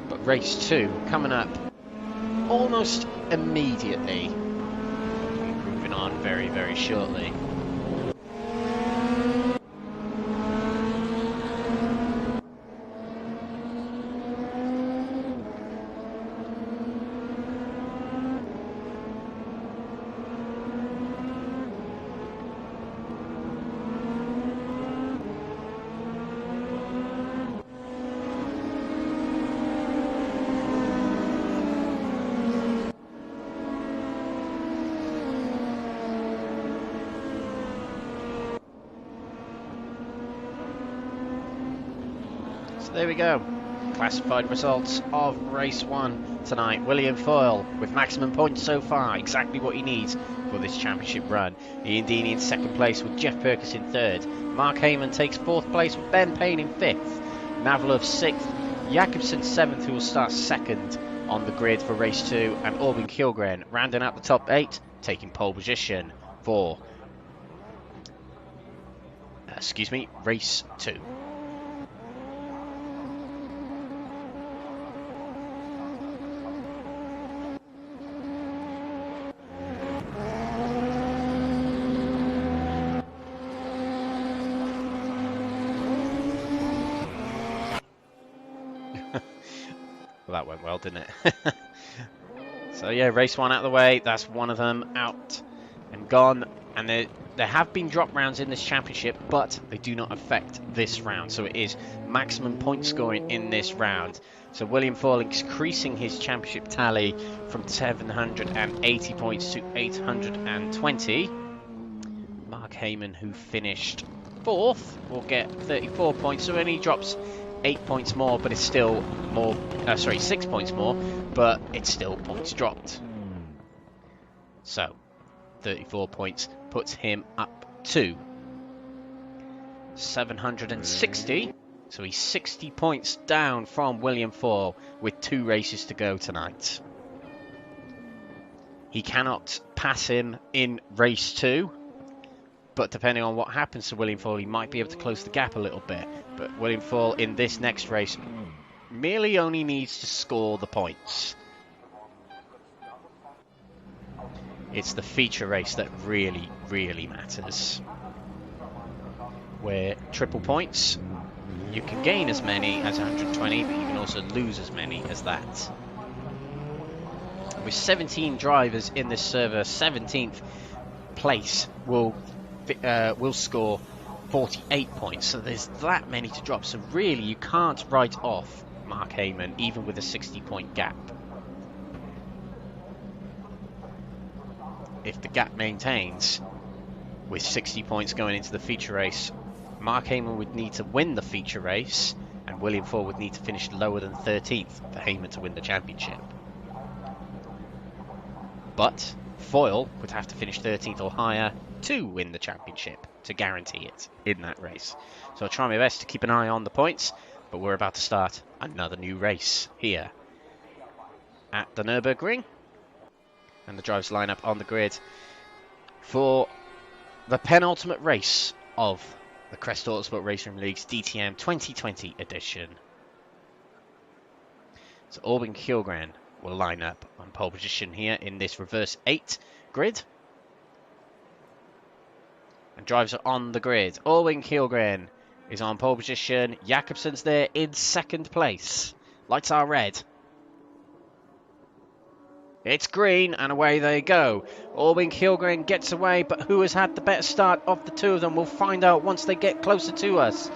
But race 2 coming up almost immediately. Moving on very, very shortly. There we go. Classified results of race 1 tonight. William Foyle with maximum points so far, exactly what he needs for this championship run. Ian Deeney in 2nd place with Jeff Perkins in 3rd. Mark Hayman takes 4th place with Ben Payne in 5th. Navalov 6th. Jakobsen 7th, who will start 2nd on the grid for race 2. And Orbin Kjellgren rounding out the top 8, taking pole position for race 2. Well, that went well, didn't it? So yeah, race 1 out of the way. That's one of them out and gone. And there have been drop rounds in this championship, but they do not affect this round. So it is maximum point scoring in this round. So William Foyle increasing his championship tally from 780 points to 820. Mark Hayman, who finished 4th, will get 34 points. So only drops 8 points more, but it's still more. 6 points more, but it's still points dropped. So 34 points puts him up to 760. So he's 60 points down from William Foyle with 2 races to go tonight. He cannot pass him in race 2. But depending on what happens to William Foyle, he might be able to close the gap a little bit. But William Foyle in this next race merely only needs to score the points. It's the feature race that really, really matters. Where triple points, you can gain as many as 120, but you can also lose as many as that. With 17 drivers in this server, 17th place will score 48 points, so there's that many to drop. So really you can't write off Mark Hayman even with a 60-point gap. If the gap maintains with 60 points going into the feature race, Mark Hayman would need to win the feature race and William Foyle would need to finish lower than 13th for Hayman to win the championship. But Foyle would have to finish 13th or higher to win the championship, to guarantee it in that race. So I'll try my best to keep an eye on the points, but we're about to start another new race here at the Nürburgring. And the drivers line up on the grid for the penultimate race of the Crest Autosport Raceroom League's DTM 2020 edition. So Orbin Kjellgren will line up on pole position here in this reverse 8 grid. And drivers are on the grid. Orbin Kjellgren is on pole position. Jakobsen's there in 2nd place. Lights are red. It's green, and away they go. Orbin Kjellgren gets away, but who has had the better start of the two of them? We'll find out once they get closer to us.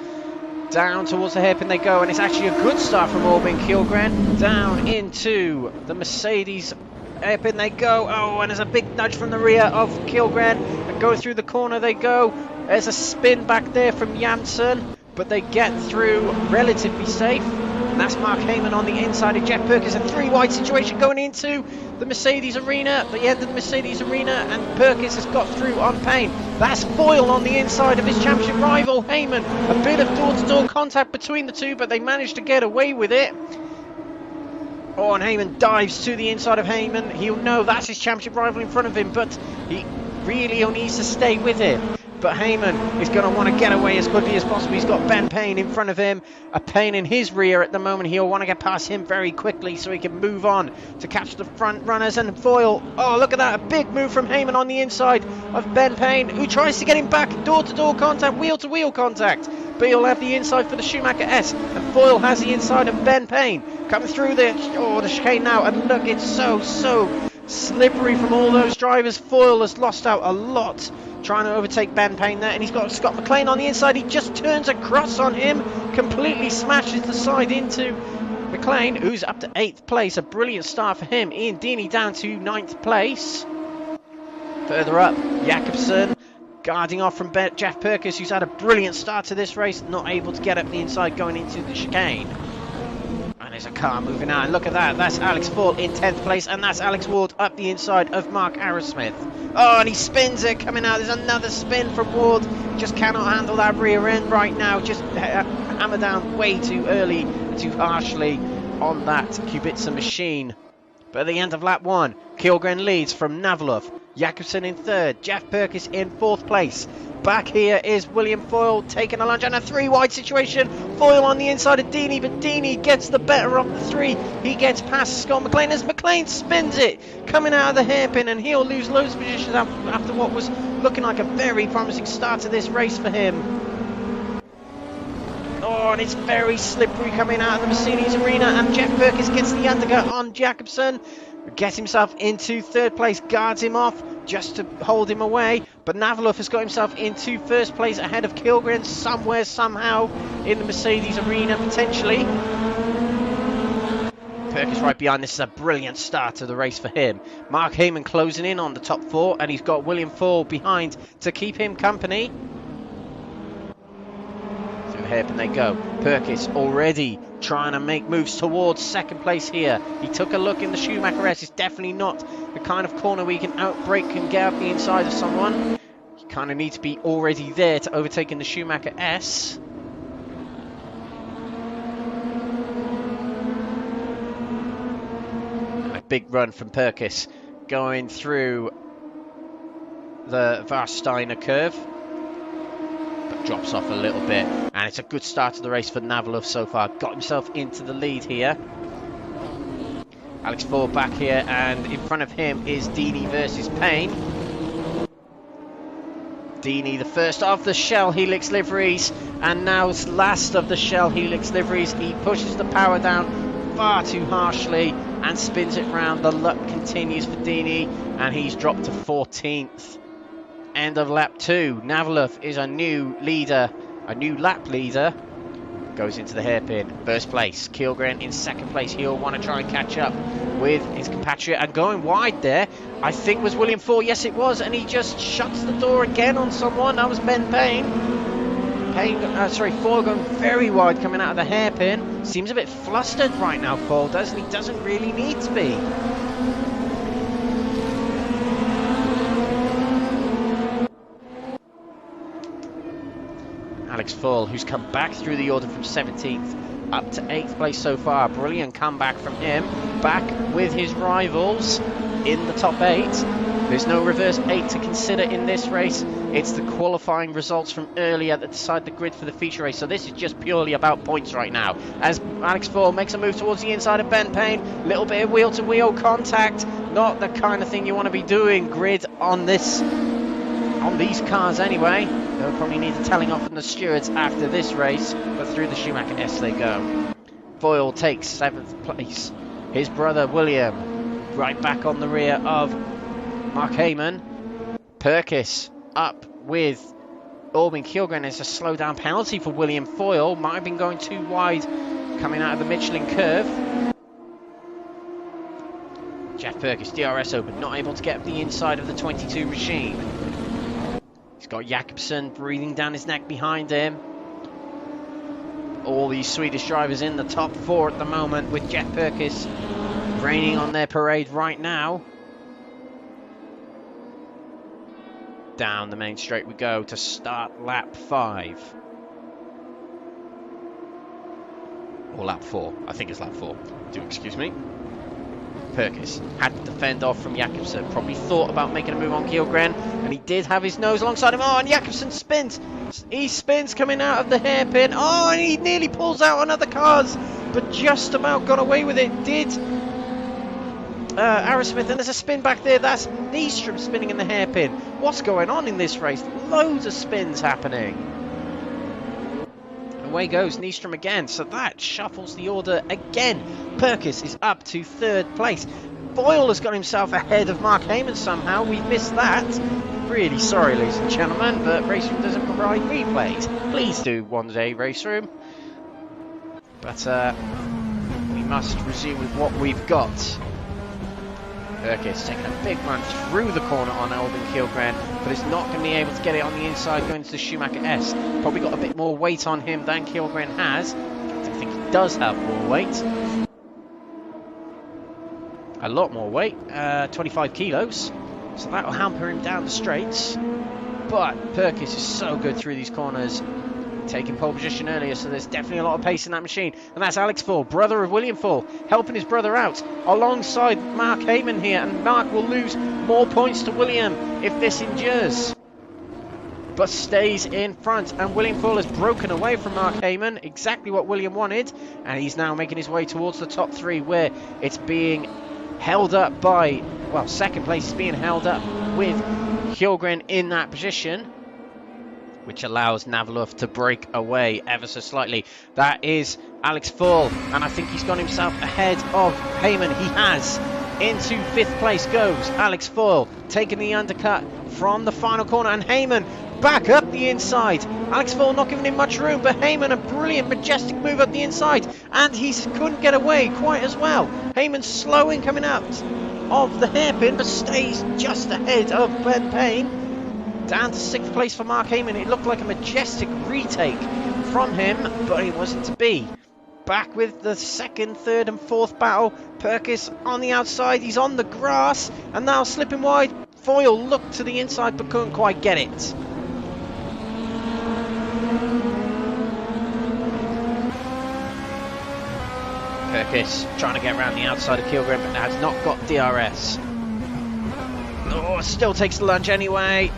Down towards the hairpin they go, and it's actually a good start from Orbin Kjellgren. Down into the Mercedes hairpin they go. Oh, and there's a big nudge from the rear of Kilgren. And go through the corner they go. There's a spin back there from Janssen, but they get through relatively safe. And that's Mark Hayman on the inside of Jeff Perkins. A 3 wide situation going into the Mercedes arena, the end of the Mercedes arena, and Perkins has got through on Payne. That's Foyle on the inside of his championship rival Hayman. A bit of door-to-door contact between the two, but they managed to get away with it. Oh, and Hayman dives to the inside of Hayman. He'll know that's his championship rival in front of him, but he really needs to stay with him. But Hayman is going to want to get away as quickly as possible. He's got Ben Payne in front of him, a Payne in his rear at the moment. He'll want to get past him very quickly so he can move on to catch the front runners. And Foyle, oh, look at that, a big move from Hayman on the inside of Ben Payne, who tries to get him back, door-to-door contact, wheel-to-wheel contact. But he'll have the inside for the Schumacher S, and Foyle has the inside of Ben Payne. Coming through the chicane now, and look, it's so slippery from all those drivers. Foyle has lost out a lot trying to overtake Ben Payne there, and he's got Scott McLean on the inside. He just turns across on him, completely smashes the side into McLean, who's up to 8th place. A brilliant start for him. Ian Deeney down to 9th place. Further up, Jakobsen guarding off from Jeff Perkins, who's had a brilliant start to this race, not able to get up the inside going into the chicane. And there's a car moving out, and look at that, that's Alex Foyle in 10th place, and that's Alex Ward up the inside of Mark Arrowsmith. Oh, and he spins it coming out. There's another spin from Ward. Just cannot handle that rear end right now. Just hammer down way too early, too harshly on that Kubica machine. But at the end of lap 1, Kilgren leads from Navalov. Jakobsen in 3rd. Jeff Perkins in 4th place. Back here is William Foyle taking a lunge, and a 3 wide situation. Foyle on the inside of Deeney, but Deeney gets the better of the 3. He gets past Scott McLean as McLean spins it coming out of the hairpin, and he'll lose loads of positions after what was looking like a very promising start to this race for him. Oh, and it's very slippery coming out of the Mercedes arena, and Jeff Perkins gets the undercut on Jakobsen, gets himself into 3rd place, guards him off just to hold him away, but Navalov has got himself into 1st place ahead of Kilgren somewhere, somehow in the Mercedes arena potentially. Perkins right behind. This is a brilliant start to the race for him. Mark Hayman closing in on the top 4, and he's got William Foyle behind to keep him company. Through the hairpin they go. Perkins already trying to make moves towards 2nd place here. He took a look in the Schumacher S. It's definitely not the kind of corner where you can outbrake and get up the inside of someone. You kind of need to be already there to overtake in the Schumacher S. A big run from Perkins going through the Warsteiner curve, but drops off a little bit, and it's a good start to the race for Navalov so far. Got himself into the lead here. Alex Foyle back here, and in front of him is Deeney versus Payne. Deeney, the first of the Shell Helix liveries, and now last of the Shell Helix liveries. He pushes the power down far too harshly and spins it round. The luck continues for Deeney, and he's dropped to 14th. End of lap 2. Navalov is a new leader, a new lap leader. Goes into the hairpin. 1st place. Kilgren in 2nd place. He'll want to try and catch up with his compatriot, and going wide there, I think was William Foyle. Yes, it was, and he just shuts the door again on someone. That was Ben Payne. Foyle going very wide coming out of the hairpin. Seems a bit flustered right now, Foyle does, and he doesn't really need to be. Alex Foyle, who's come back through the order from 17th up to 8th place so far. Brilliant comeback from him. Back with his rivals in the top 8. There's no reverse 8 to consider in this race. It's the qualifying results from earlier that decide the grid for the feature race. So this is just purely about points right now. As Alex Foyle makes a move towards the inside of Ben Payne. Little bit of wheel-to-wheel contact. Not the kind of thing you want to be doing grid on these cars anyway. They'll probably need a telling off from the stewards after this race, but through the Schumacher S they go. Foyle takes 7th place. His brother William right back on the rear of Mark Hayman. Perkins up with Albin Kilgren. There's a slow down penalty for William Foyle. Might have been going too wide coming out of the Michelin curve. Jeff Perkis, DRS open, not able to get up the inside of the 22 machine. He's got Jakobsen breathing down his neck behind him. All these Swedish drivers in the top 4 at the moment, with Jeff Perkis reigning on their parade right now. Down the main straight we go to start lap 5. Or lap 4. I think it's lap 4. Do excuse me. Perkis had to defend off from Jakobsen. Probably thought about making a move on Kjellgren, and he did have his nose alongside him. Oh, and Jakobsen spins. He spins coming out of the hairpin. Oh, and he nearly pulls out on other cars, but just about got away with it. Did Aerosmith, and there's a spin back there. That's Nystrom spinning in the hairpin. What's going on in this race? Loads of spins happening. Away goes Nystrom again, so that shuffles the order again. Perkis is up to 3rd place. Foyle has got himself ahead of Mark Hayman somehow. We missed that. Really sorry, ladies and gentlemen, but Raceroom doesn't provide replays. Please do one day, Raceroom. But we must resume with what we've got. Perkis taking a big run through the corner on Albin Kjellgren, but is not going to be able to get it on the inside going to the Schumacher S. Probably got a bit more weight on him than Kjellgren has. I think he does have more weight. A lot more weight, 25 kilos. So that will hamper him down the straights. But Perkis is so good through these corners. Taking pole position earlier, so there's definitely a lot of pace in that machine. And that's Alex Foyle, brother of William Foyle, helping his brother out alongside Mark Hayman here. And Mark will lose more points to William if this endures, but stays in front. And William Foyle has broken away from Mark Hayman, exactly what William wanted. And he's now making his way towards the top 3, where it's being held up by, well, 2nd place is being held up with Kjellgren in that position, which allows Navalov to break away ever so slightly. That is Alex Foyle, and I think he's got himself ahead of Hayman. He has. Into 5th place goes Alex Foyle, taking the undercut from the final corner, and Hayman back up the inside. Alex Foyle not giving him much room, but Hayman, a brilliant, majestic move up the inside, and he couldn't get away quite as well. Hayman slowing coming out of the hairpin, but stays just ahead of Ben Payne. Down to 6th place for Mark Hayman. It looked like a majestic retake from him, but it wasn't to be. Back with the 2nd, 3rd and 4th battle. Perkis on the outside. He's on the grass and now slipping wide. Foyle looked to the inside but couldn't quite get it. Perkis trying to get around the outside of Kjellgren, but has not got DRS. Oh, still takes the lunge anyway.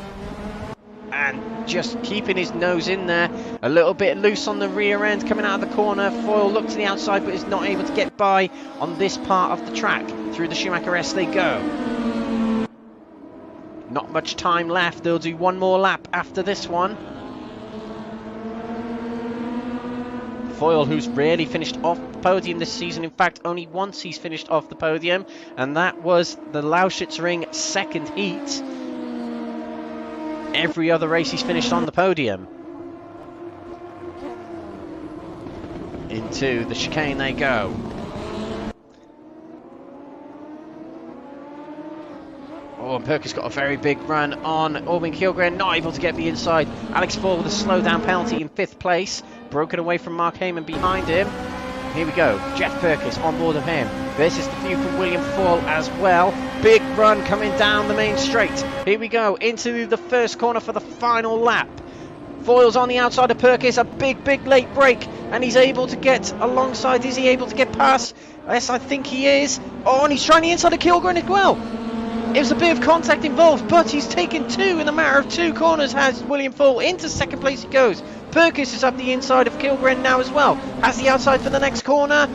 And just keeping his nose in there. A little bit loose on the rear end coming out of the corner. Foyle looked to the outside but is not able to get by on this part of the track. Through the Schumacher S they go. Not much time left. They'll do one more lap after this one. Foyle, who's rarely finished off the podium this season. In fact, only once he's finished off the podium, and that was the Lauschitzring 2nd heat. Every other race he's finished on the podium. Into the chicane they go. Oh, and Perkis got a very big run on Albin Kjellgren, not able to get the inside. Alex Foyle with a slowdown penalty in 5th place. Broken away from Mark Hayman behind him. Here we go, Jeff Perkis on board of him. This is the view from William Foyle as well. Big run coming down the main straight. Here we go, into the 1st corner for the final lap. Foyle's on the outside of Perkis, a big late break, and he's able to get alongside. Is he able to get past? Yes, I think he is. Oh, and he's trying the inside of Kjellgren as well. It was a bit of contact involved, but he's taken 2 in a matter of 2 corners. Has William Foyle. Into 2nd place he goes. Perkis is up the inside of Kjellgren now as well. Has the outside for the next corner,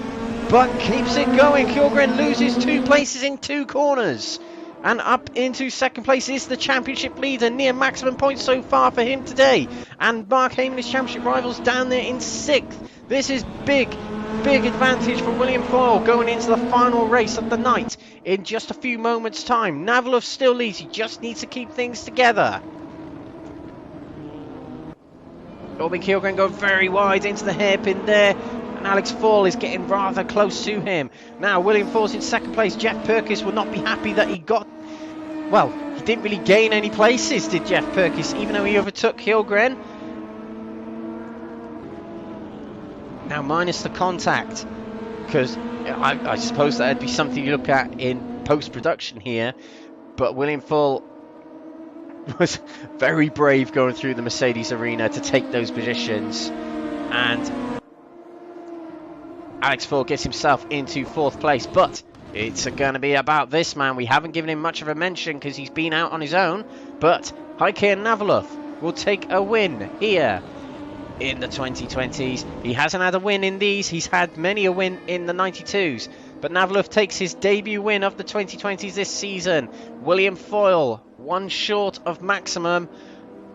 but keeps it going. Kjellgren loses 2 places in 2 corners. And up into 2nd place is the championship leader, near maximum points so far for him today. And Mark Hayman, his championship rivals, down there in 6th. This is big advantage for William Foyle going into the final race of the night in just a few moments' time. Navalov still leads, he just needs to keep things together. Albin Kjellgren go very wide into the hairpin there. and Alex Foyle is getting rather close to him. Now William Foyle's in second place. Jeff Perkis will not be happy that he got... Well, he didn't really gain any places, did Jeff Perkis, even though he overtook Hjulgren. Now minus the contact, because I suppose that'd be something you look at in post-production here, but William Foyle was very brave going through the Mercedes arena to take those positions, and Alex Foyle gets himself into fourth place. But it's going to be about this man. We haven't given him much of a mention because he's been out on his own, but Hayman Navalov will take a win here in the 2020s. He hasn't had a win in these. He's had many a win in the 92s, but Navalov takes his debut win of the 2020s this season. William Foyle, one short of maximum,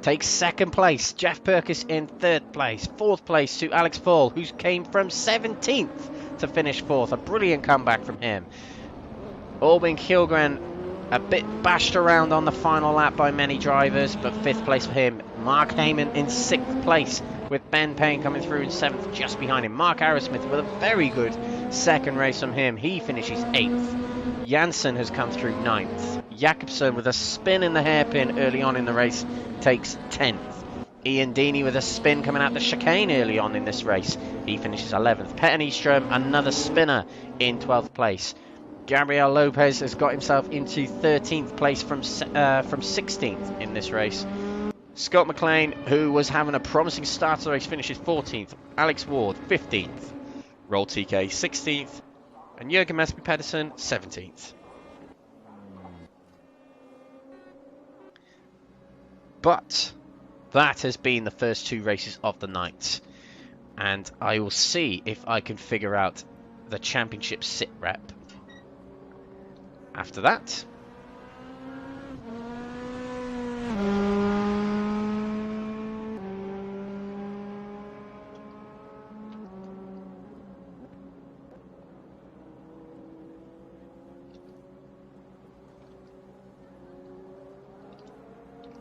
takes second place. Jeff Perkis in third place. Fourth place to Alex Foyle, who came from 17th to finish fourth. A brilliant comeback from him. Albin Hjulgren a bit bashed around on the final lap by many drivers, but fifth place for him. Mark Hayman in sixth place, with Ben Payne coming through in seventh just behind him. Mark Arrowsmith with a very good second race from him. He finishes eighth. Janssen has come through ninth. Jakobsen with a spin in the hairpin early on in the race takes 10th. Ian Deeney with a spin coming out the chicane early on in this race. He finishes 11th. Petter Nyström, another spinner, in 12th place. Gabriel Lopez has got himself into 13th place from 16th in this race. Scott McLean, who was having a promising start to the race, finishes 14th. Alex Ward, 15th. Roll TK, 16th. And Jürgen Mesby Pedersen, 17th. But that has been the first two races of the night. And I will see if I can figure out the championship sit rep after that.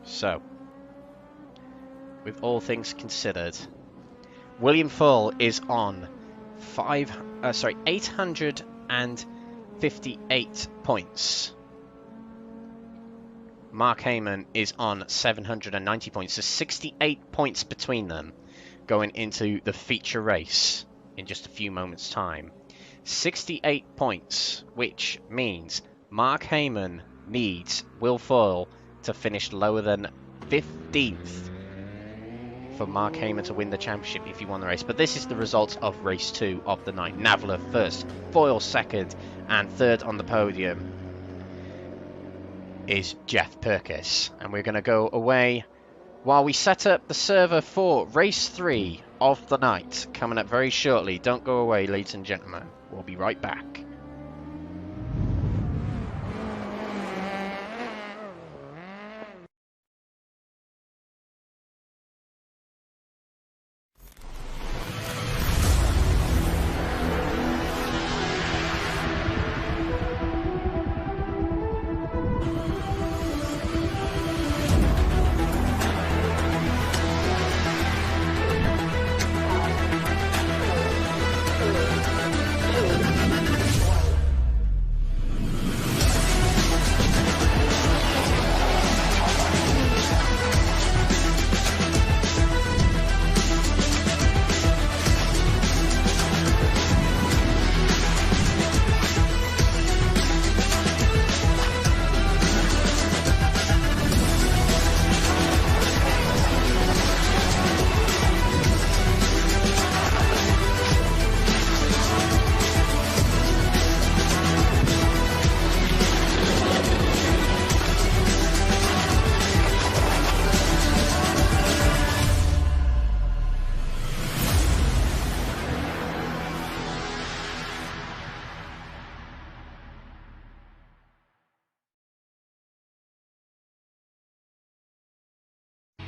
So, with all things considered, William Foyle is on 858 points. Mark Hayman is on 790 points. So 68 points between them going into the feature race in just a few moments' time. 68 points, which means Mark Hayman needs Will Foyle to finish lower than 15th for Mark Hayman to win the championship if he won the race. But this is the results of race 2 of the night. Navalov first, Foyle second, and third on the podium is Jeff Perkis. And we're going to go away while we set up the server for race 3 of the night, coming up very shortly. Don't go away, ladies and gentlemen. We'll be right back.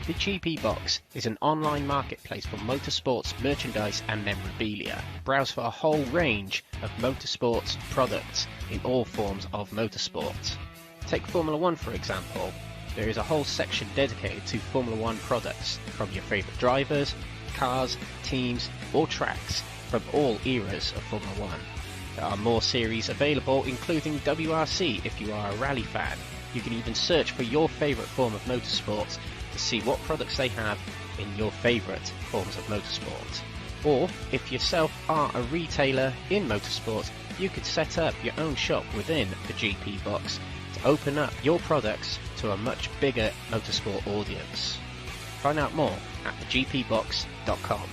The GP Box is an online marketplace for motorsports, merchandise and memorabilia. Browse for a whole range of motorsports products in all forms of motorsport. Take Formula 1 for example. There is a whole section dedicated to Formula 1 products, from your favourite drivers, cars, teams or tracks, from all eras of Formula 1. There are more series available, including WRC if you are a rally fan. You can even search for your favourite form of motorsport to see what products they have in your favourite forms of motorsport. Or, if yourself are a retailer in motorsport, you could set up your own shop within the GP box to open up your products to a much bigger motorsport audience. Find out more at thegpbox.com.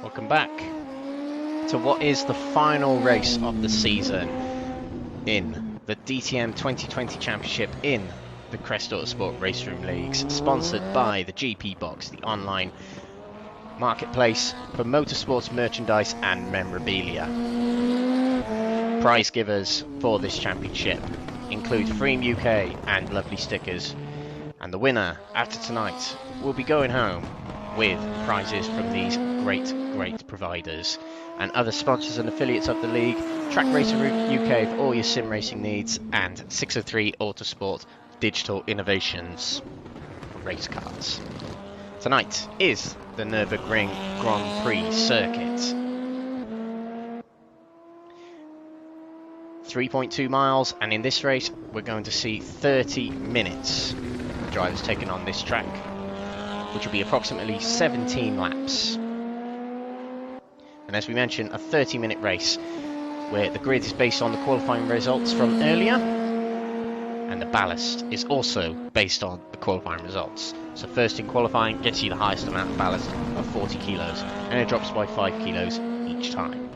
Welcome back to what is the final race of the season in the DTM 2020 Championship in the Crest Autosport Raceroom Leagues, sponsored by the GP Box, the online marketplace for motorsports merchandise and memorabilia. Prize givers for this championship include FreemUK and Lovely Stickers, and the winner after tonight will be going home with prizes from these great providers and other sponsors and affiliates of the league: Track Raceroom UK for all your sim racing needs, and 603 Autosport digital innovations for race cars. Tonight is the Nürburgring Grand Prix circuit. 3.2 miles, and in this race we're going to see 30 minutes. The drivers taking on this track, which will be approximately 17 laps. And as we mentioned, a 30-minute race where the grid is based on the qualifying results from earlier, and the ballast is also based on the qualifying results. So first in qualifying gets you the highest amount of ballast of 40 kilos, and it drops by 5 kilos each time.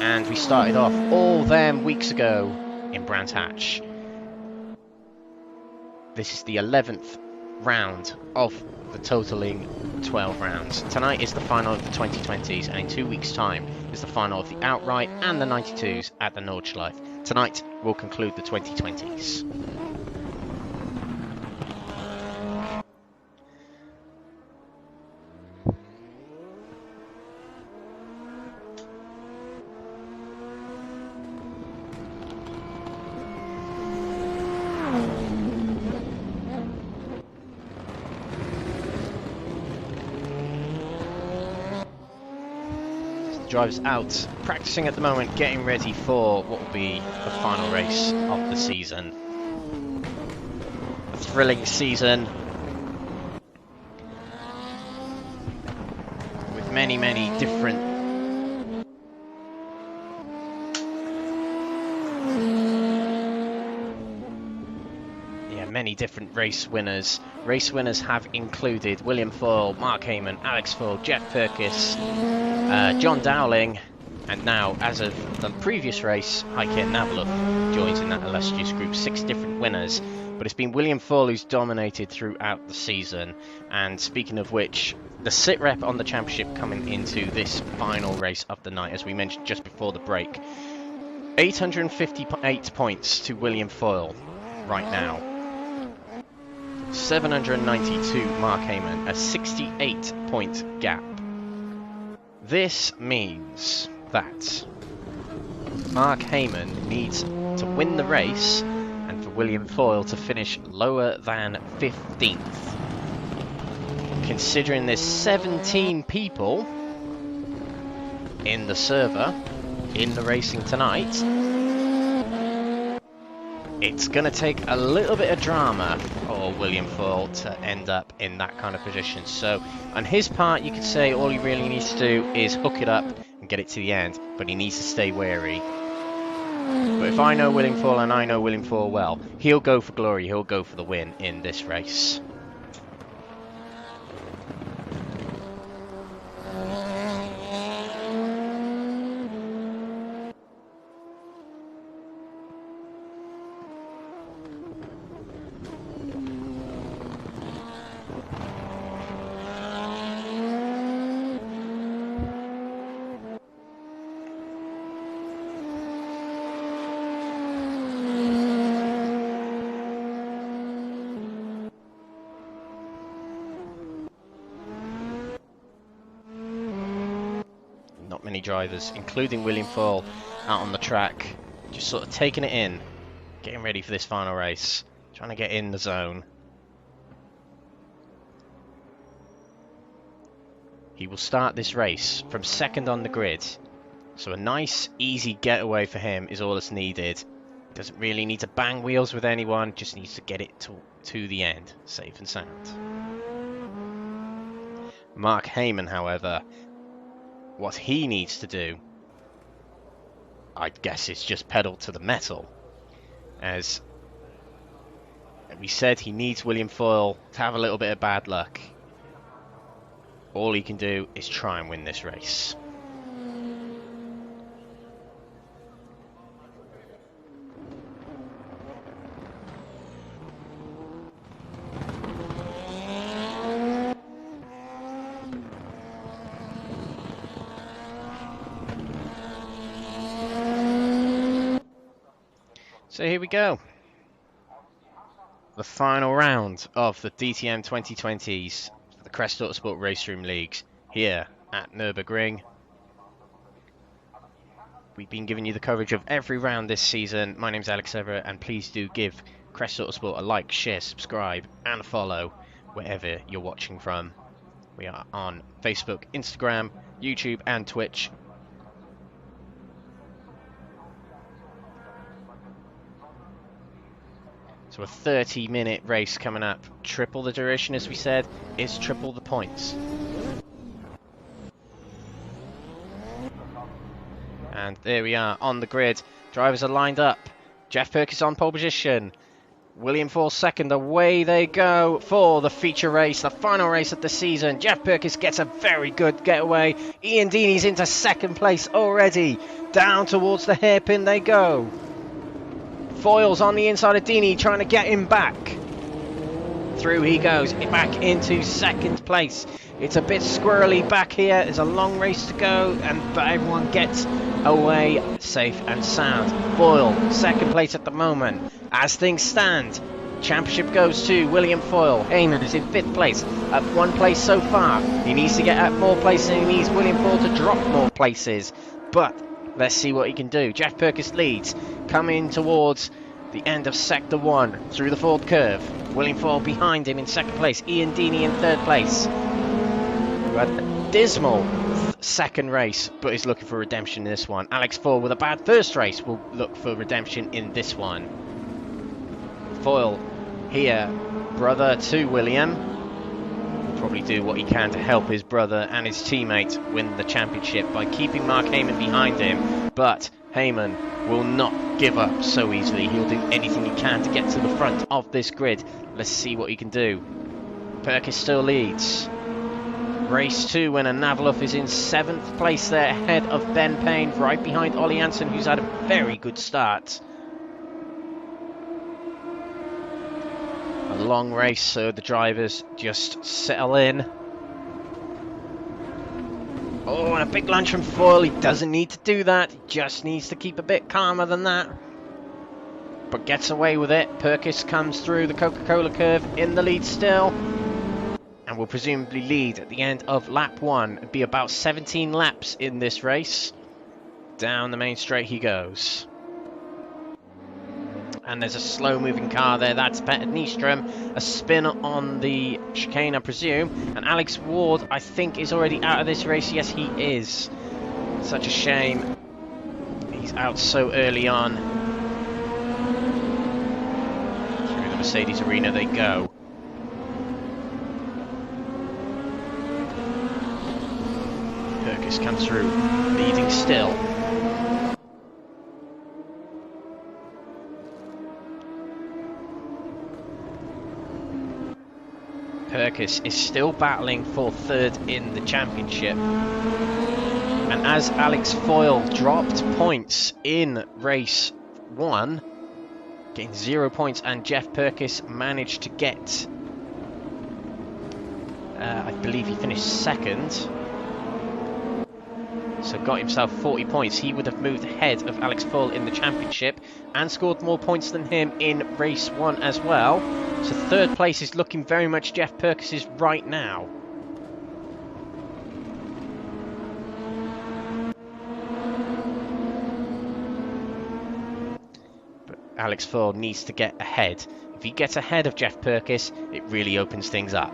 And we started off all them weeks ago in Brands Hatch. This is the 11th round of the totaling 12 rounds. Tonight is the final of the 2020s, and in 2 weeks' time is the final of the Outright and the 92s at the Nordschleife. Tonight will conclude the 2020s. Drivers out practicing at the moment, getting ready for what will be the final race of the season. A thrilling season with many different race winners. Race winners have included William Foyle, Mark Hayman, Alex Foyle, Jeff Perkis, John Dowling, and now, as of the previous race, Hayman Navalov joins in that illustrious group. 6 different winners, but it's been William Foyle who's dominated throughout the season. And speaking of which, the sit rep on the championship coming into this final race of the night, as we mentioned just before the break, 858 points to William Foyle. right now. 792 Mark Hayman, a 68-point gap. This means that Mark Hayman needs to win the race and for William Foyle to finish lower than 15th. Considering there's 17 people in the server, in the racing tonight, it's going to take a little bit of drama for William Foyle to end up in that kind of position. So on his part, you could say all he really needs to do is hook it up and get it to the end, but he needs to stay wary. But if I know William Foyle, and I know William Foyle well, he'll go for glory, he'll go for the win in this race. Not many drivers, including William Foyle, out on the track, just sort of taking it in, getting ready for this final race, trying to get in the zone. He will start this race from second on the grid, so a nice, easy getaway for him is all that's needed. Doesn't really need to bang wheels with anyone, just needs to get it to the end, safe and sound. Mark Hayman, however, what he needs to do, I guess, is just pedal to the metal. As we said, he needs William Foyle to have a little bit of bad luck. All he can do is try and win this race. So here we go. The final round of the DTM 2020s for the Crest Autosport Raceroom Leagues here at Nürburgring. We've been giving you the coverage of every round this season. My name's Alex Everett, and please do give Crest Autosport a like, share, subscribe and follow wherever you're watching from. We are on Facebook, Instagram, YouTube and Twitch. So a 30-minute race coming up. Triple the duration, as we said, is triple the points. And there we are on the grid. Drivers are lined up. Jeff Perkins on pole position. William Foyle second. Away they go for the feature race, the final race of the season. Jeff Perkins gets a very good getaway. Ian Deeney's into second place already. Down towards the hairpin they go. Foyle's on the inside of Deeney, trying to get him back. Through he goes, back into second place. It's a bit squirrely back here. There's a long race to go, but everyone gets away safe and sound. Foyle, second place at the moment. As things stand, championship goes to William Foyle. Hayman is in fifth place, up one place so far. He needs to get up more places, and he needs William Foyle to drop more places. But let's see what he can do. Jeff Perkins leads, coming towards the end of Sector 1 through the Ford curve. William Foyle behind him in second place. Ian Deeney in third place. Who had a dismal second race, but is looking for redemption in this one. Alex Foyle with a bad first race will look for redemption in this one. Foyle here, brother to William. Will probably do what he can to help his brother and his teammate win the championship by keeping Mark Hayman behind him. But Hayman will not give up so easily. He'll do anything he can to get to the front of this grid. Let's see what he can do. Perkins still leads. Race 2 winner Navaloff is in 7th place there, ahead of Ben Payne, right behind Ollie Hansen, who's had a very good start. A long race, so the drivers just settle in. Oh, and a big lunge from Foyle. He doesn't need to do that. He just needs to keep a bit calmer than that. but gets away with it. Perkis comes through the Coca-Cola curve in the lead still, and will presumably lead at the end of lap 1. It'd be about 17 laps in this race. Down the main straight he goes. And there's a slow-moving car there. That's Petter Nyström. A spin on the chicane, I presume. And Alex Ward, I think, is already out of this race. Yes, he is. Such a shame. He's out so early on. Through the Mercedes arena they go. Perkis comes through, leading still. Perkis is still battling for 3rd in the championship. And as Alex Foyle dropped points in race 1, getting 0 points, and Jeff Perkis managed to get, I believe he finished 2nd. So got himself 40 points. He would have moved ahead of Alex Foyle in the championship and scored more points than him in race 1 as well. So 3rd place is looking very much Jeff Perkis's right now. But Alex Foyle needs to get ahead. If he gets ahead of Jeff Perkis, it really opens things up.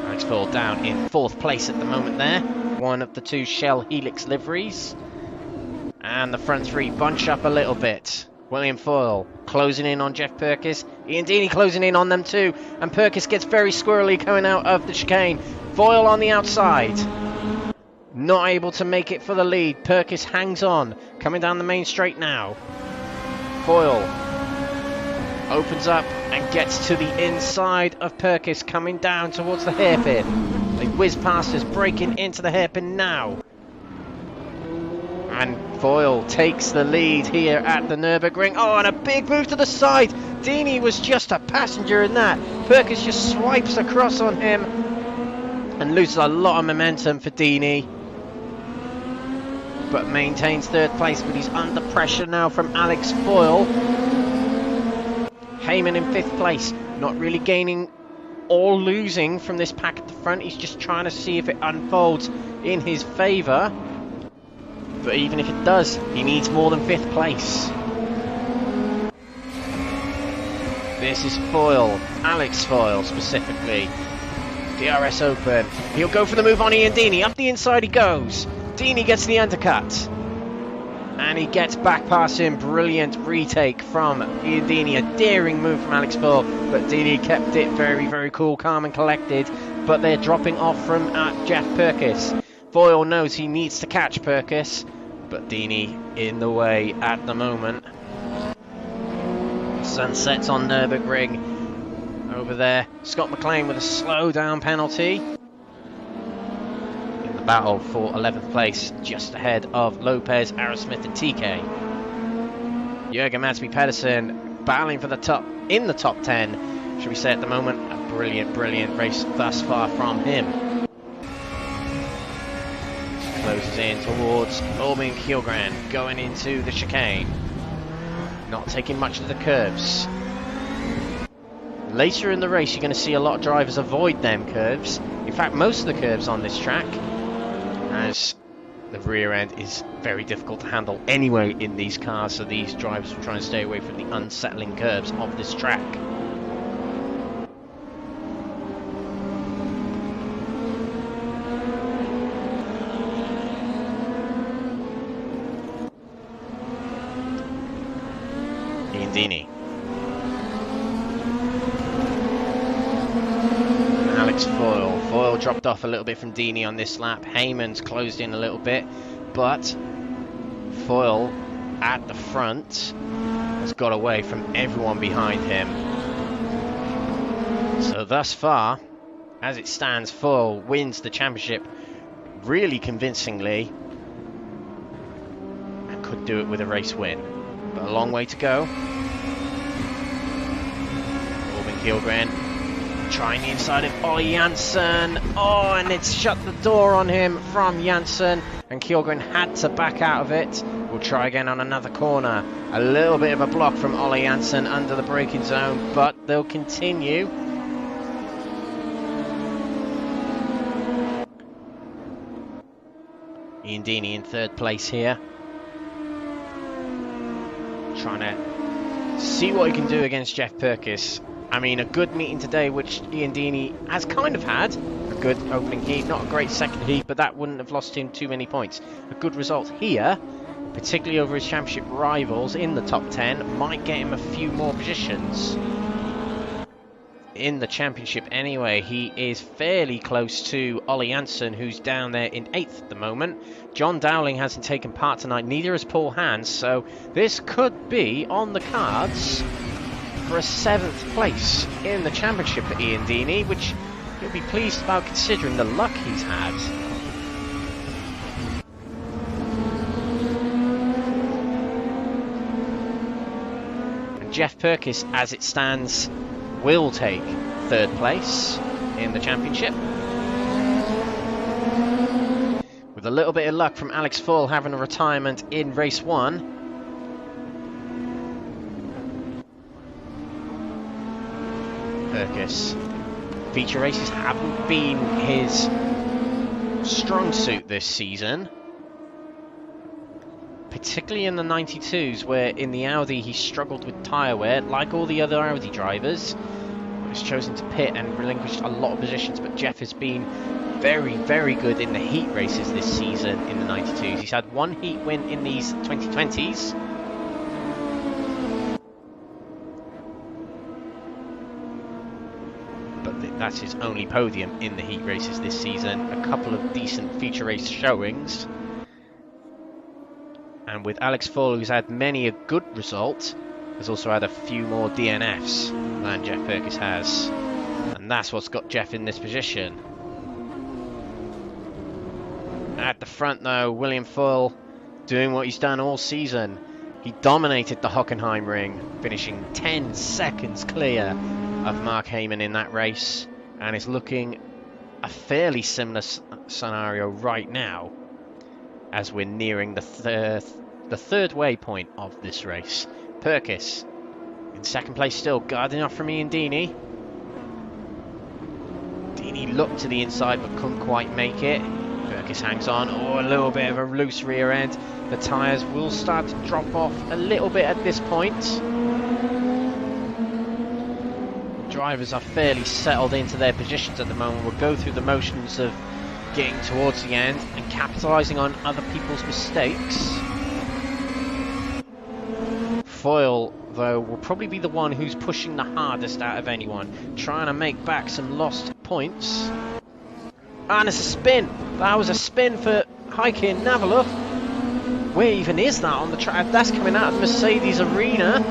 Alex Foyle down in 4th place at the moment there. One of the 2 Shell Helix liveries. And the front 3 bunch up a little bit. William Foyle closing in on Jeff Perkis. Ian Deeney closing in on them too. And Perkis gets very squirrely coming out of the chicane. Foyle on the outside. Not able to make it for the lead. Perkis hangs on. Coming down the main straight now. Foyle opens up and gets to the inside of Perkis, coming down towards the hairpin. They whiz past us, breaking into the hairpin now. And Foyle takes the lead here at the Nürburgring. Oh, and a big move to the side. Deeney was just a passenger in that. Perkis just swipes across on him and loses a lot of momentum for Deeney. But maintains 3rd place, but he's under pressure now from Alex Foyle. Hayman in 5th place, not really gaining or losing from this pack at the front. He's just trying to see if it unfolds in his favour. But even if it does, he needs more than 5th place. This is Foyle, Alex Foyle specifically. DRS Open. He'll go for the move on Ian Deeney. Up the inside he goes. Deeney gets the undercut. And he gets back past him. Brilliant retake from Ian Deeney. A daring move from Alex Foyle. But Deeney kept it very, very cool, calm and collected. But they're dropping off from Jeff Perkis. Foyle knows he needs to catch Perkis. But Deeney in the way at the moment. Sun sets on Nürburgring. Over there, Scott McLean with a slow down penalty. In the battle for 11th place, just ahead of Lopez, Aerosmith and TK. Jürgen Madsby Pedersen battling for the top, in the top 10, should we say at the moment. A brilliant, brilliant race thus far from him. Closes in towards Orban Kjellgren, going into the chicane. Not taking much of the curves. Later in the race, you're going to see a lot of drivers avoid them curves. In fact, most of the curves on this track, as the rear end is very difficult to handle anyway in these cars, so these drivers will try and stay away from the unsettling curves of this track. Ian Deeney. Alex Foyle. Foyle dropped off a little bit from Deeney on this lap. Hayman's closed in a little bit, but Foyle at the front has got away from everyone behind him. So thus far, as it stands, Foyle wins the championship really convincingly and could do it with a race win. But a long way to go. Orban Kjellgren trying the inside of Ollie Janssen. Oh, and it's shut the door on him from Janssen. And Kjellgren had to back out of it. Will try again on another corner. A little bit of a block from Ollie Janssen under the braking zone, but they'll continue. Ian Deeney in third place here. Trying to see what he can do against Jeff Purkis. I mean, a good meeting today, which Ian Deeney has kind of had. A good opening heat, not a great second heat, but that wouldn't have lost him too many points. A good result here, particularly over his championship rivals in the top 10, might get him a few more positions in the championship anyway. He is fairly close to Ollie Janssen, who's down there in 8th at the moment. John Dowling hasn't taken part tonight, neither has Paul Hans, so this could be on the cards for a 7th place in the championship for Ian Deeney, which he'll be pleased about considering the luck he's had. And Jeff Purkis, as it stands, will take 3rd place in the championship. With a little bit of luck from Alex Foyle having a retirement in race 1. Purkis. Feature races haven't been his strong suit this season. Particularly in the 92s, where in the Audi he struggled with tyre wear, like all the other Audi drivers. He's chosen to pit and relinquished a lot of positions, but Jeff has been very, very good in the heat races this season in the 92s. He's had 1 heat win in these 2020s. But that's his only podium in the heat races this season. A couple of decent feature race showings. And with Alex Foyle, who's had many a good result, has also had a few more DNFs than Jeff Purkis has. And that's what's got Jeff in this position. At the front though, William Foyle doing what he's done all season. He dominated the Hockenheimring, finishing 10 seconds clear of Mark Hayman in that race, and is looking a fairly similar scenario right now as we're nearing the third waypoint of this race. Purkis in 2nd place still, guarding off from Ian Deeney. Deeney looked to the inside but couldn't quite make it. Purkis hangs on. Oh, a little bit of a loose rear end. The tyres will start to drop off a little bit at this point. Drivers are fairly settled into their positions at the moment. We'll go through the motions of getting towards the end and capitalising on other people's mistakes. Foyle, though, will probably be the one who's pushing the hardest out of anyone, trying to make back some lost points. And it's a spin. That was a spin for Hayman Navalov. Where even is that on the track? That's coming out of the Mercedes arena.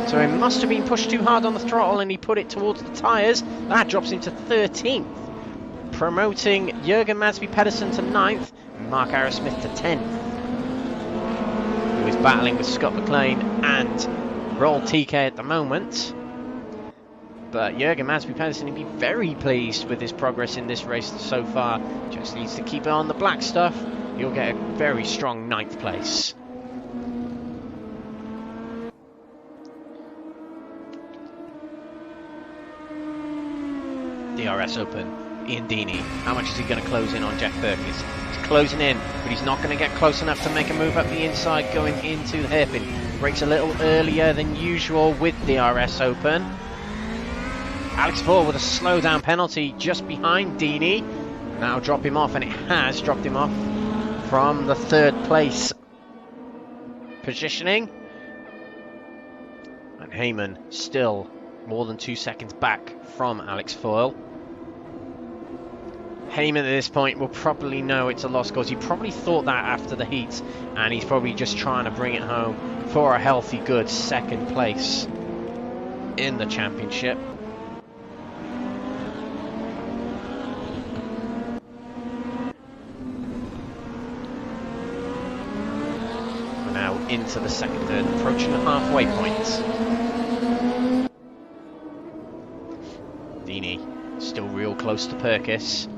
So he must have been pushed too hard on the throttle and he put it towards the tyres. That drops him to 13th. Promoting Jürgen Madsby Pedersen to 9th and Mark Arrowsmith to 10th. Who is battling with Scott McLean and Roll TK at the moment. But Jürgen Madsby Pedersen will be very pleased with his progress in this race so far. Just needs to keep it on the black stuff. He'll get a very strong 9th place. DRS Open, Ian Deeney. How much is he going to close in on Jeff Purkis? He's closing in, but he's not going to get close enough to make a move up the inside going into the hairpin. Brakes a little earlier than usual with DRS Open. Alex Foyle with a slowdown penalty just behind Deeney. Now drop him off, and it has dropped him off from the 3rd place positioning. And Hayman still more than 2 seconds back from Alex Foyle. Hayman at this point will probably know it's a lost cause. He probably thought that after the heat, and he's probably just trying to bring it home for a healthy, good 2nd place in the championship. We're now into the 2nd, 3rd, approaching the halfway point. Deeney still real close to Purkis.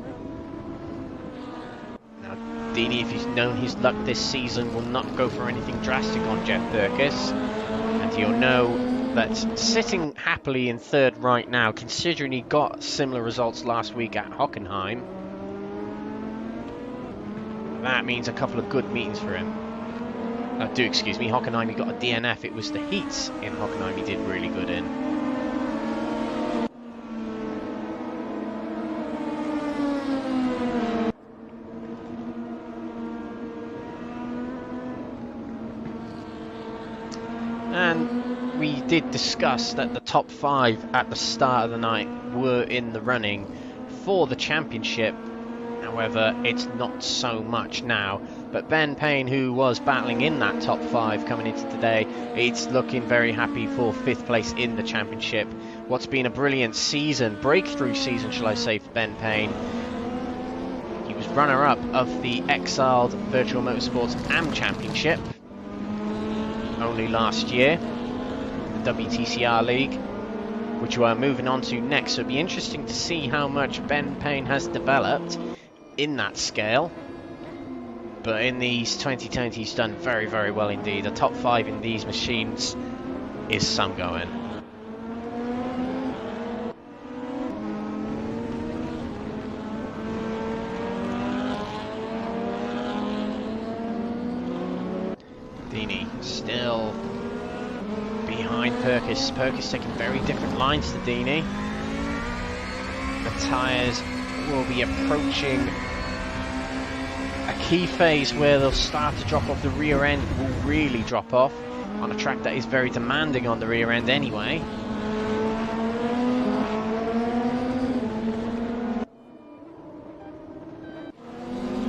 Dini, if he's known his luck this season, will not go for anything drastic on Jeff Perkis. And you'll know that sitting happily in third right now, considering he got similar results last week at Hockenheim, that means a couple of good meetings for him. Excuse me, Hockenheim he got a DNF. It was the heats in Hockenheim he did really good in. And we did discuss that the top 5 at the start of the night were in the running for the championship. However, it's not so much now. But Ben Payne, who was battling in that top 5 coming into today, it's looking very happy for 5th place in the championship. What's been a brilliant season, breakthrough season, shall I say, for Ben Payne. He was runner-up of the Exiled Virtual Motorsports AM Championship only last year, the WTCR League, which we're moving on to next. So it'll be interesting to see how much Ben Payne has developed in that scale. But in these 2020s, he's done very, very well indeed. A top 5 in these machines is some going. Dini still behind Perkis. Perkis taking very different lines to Dini. The tyres will be approaching a key phase where they'll start to drop off. The rear end will really drop off on a track that is very demanding on the rear end anyway.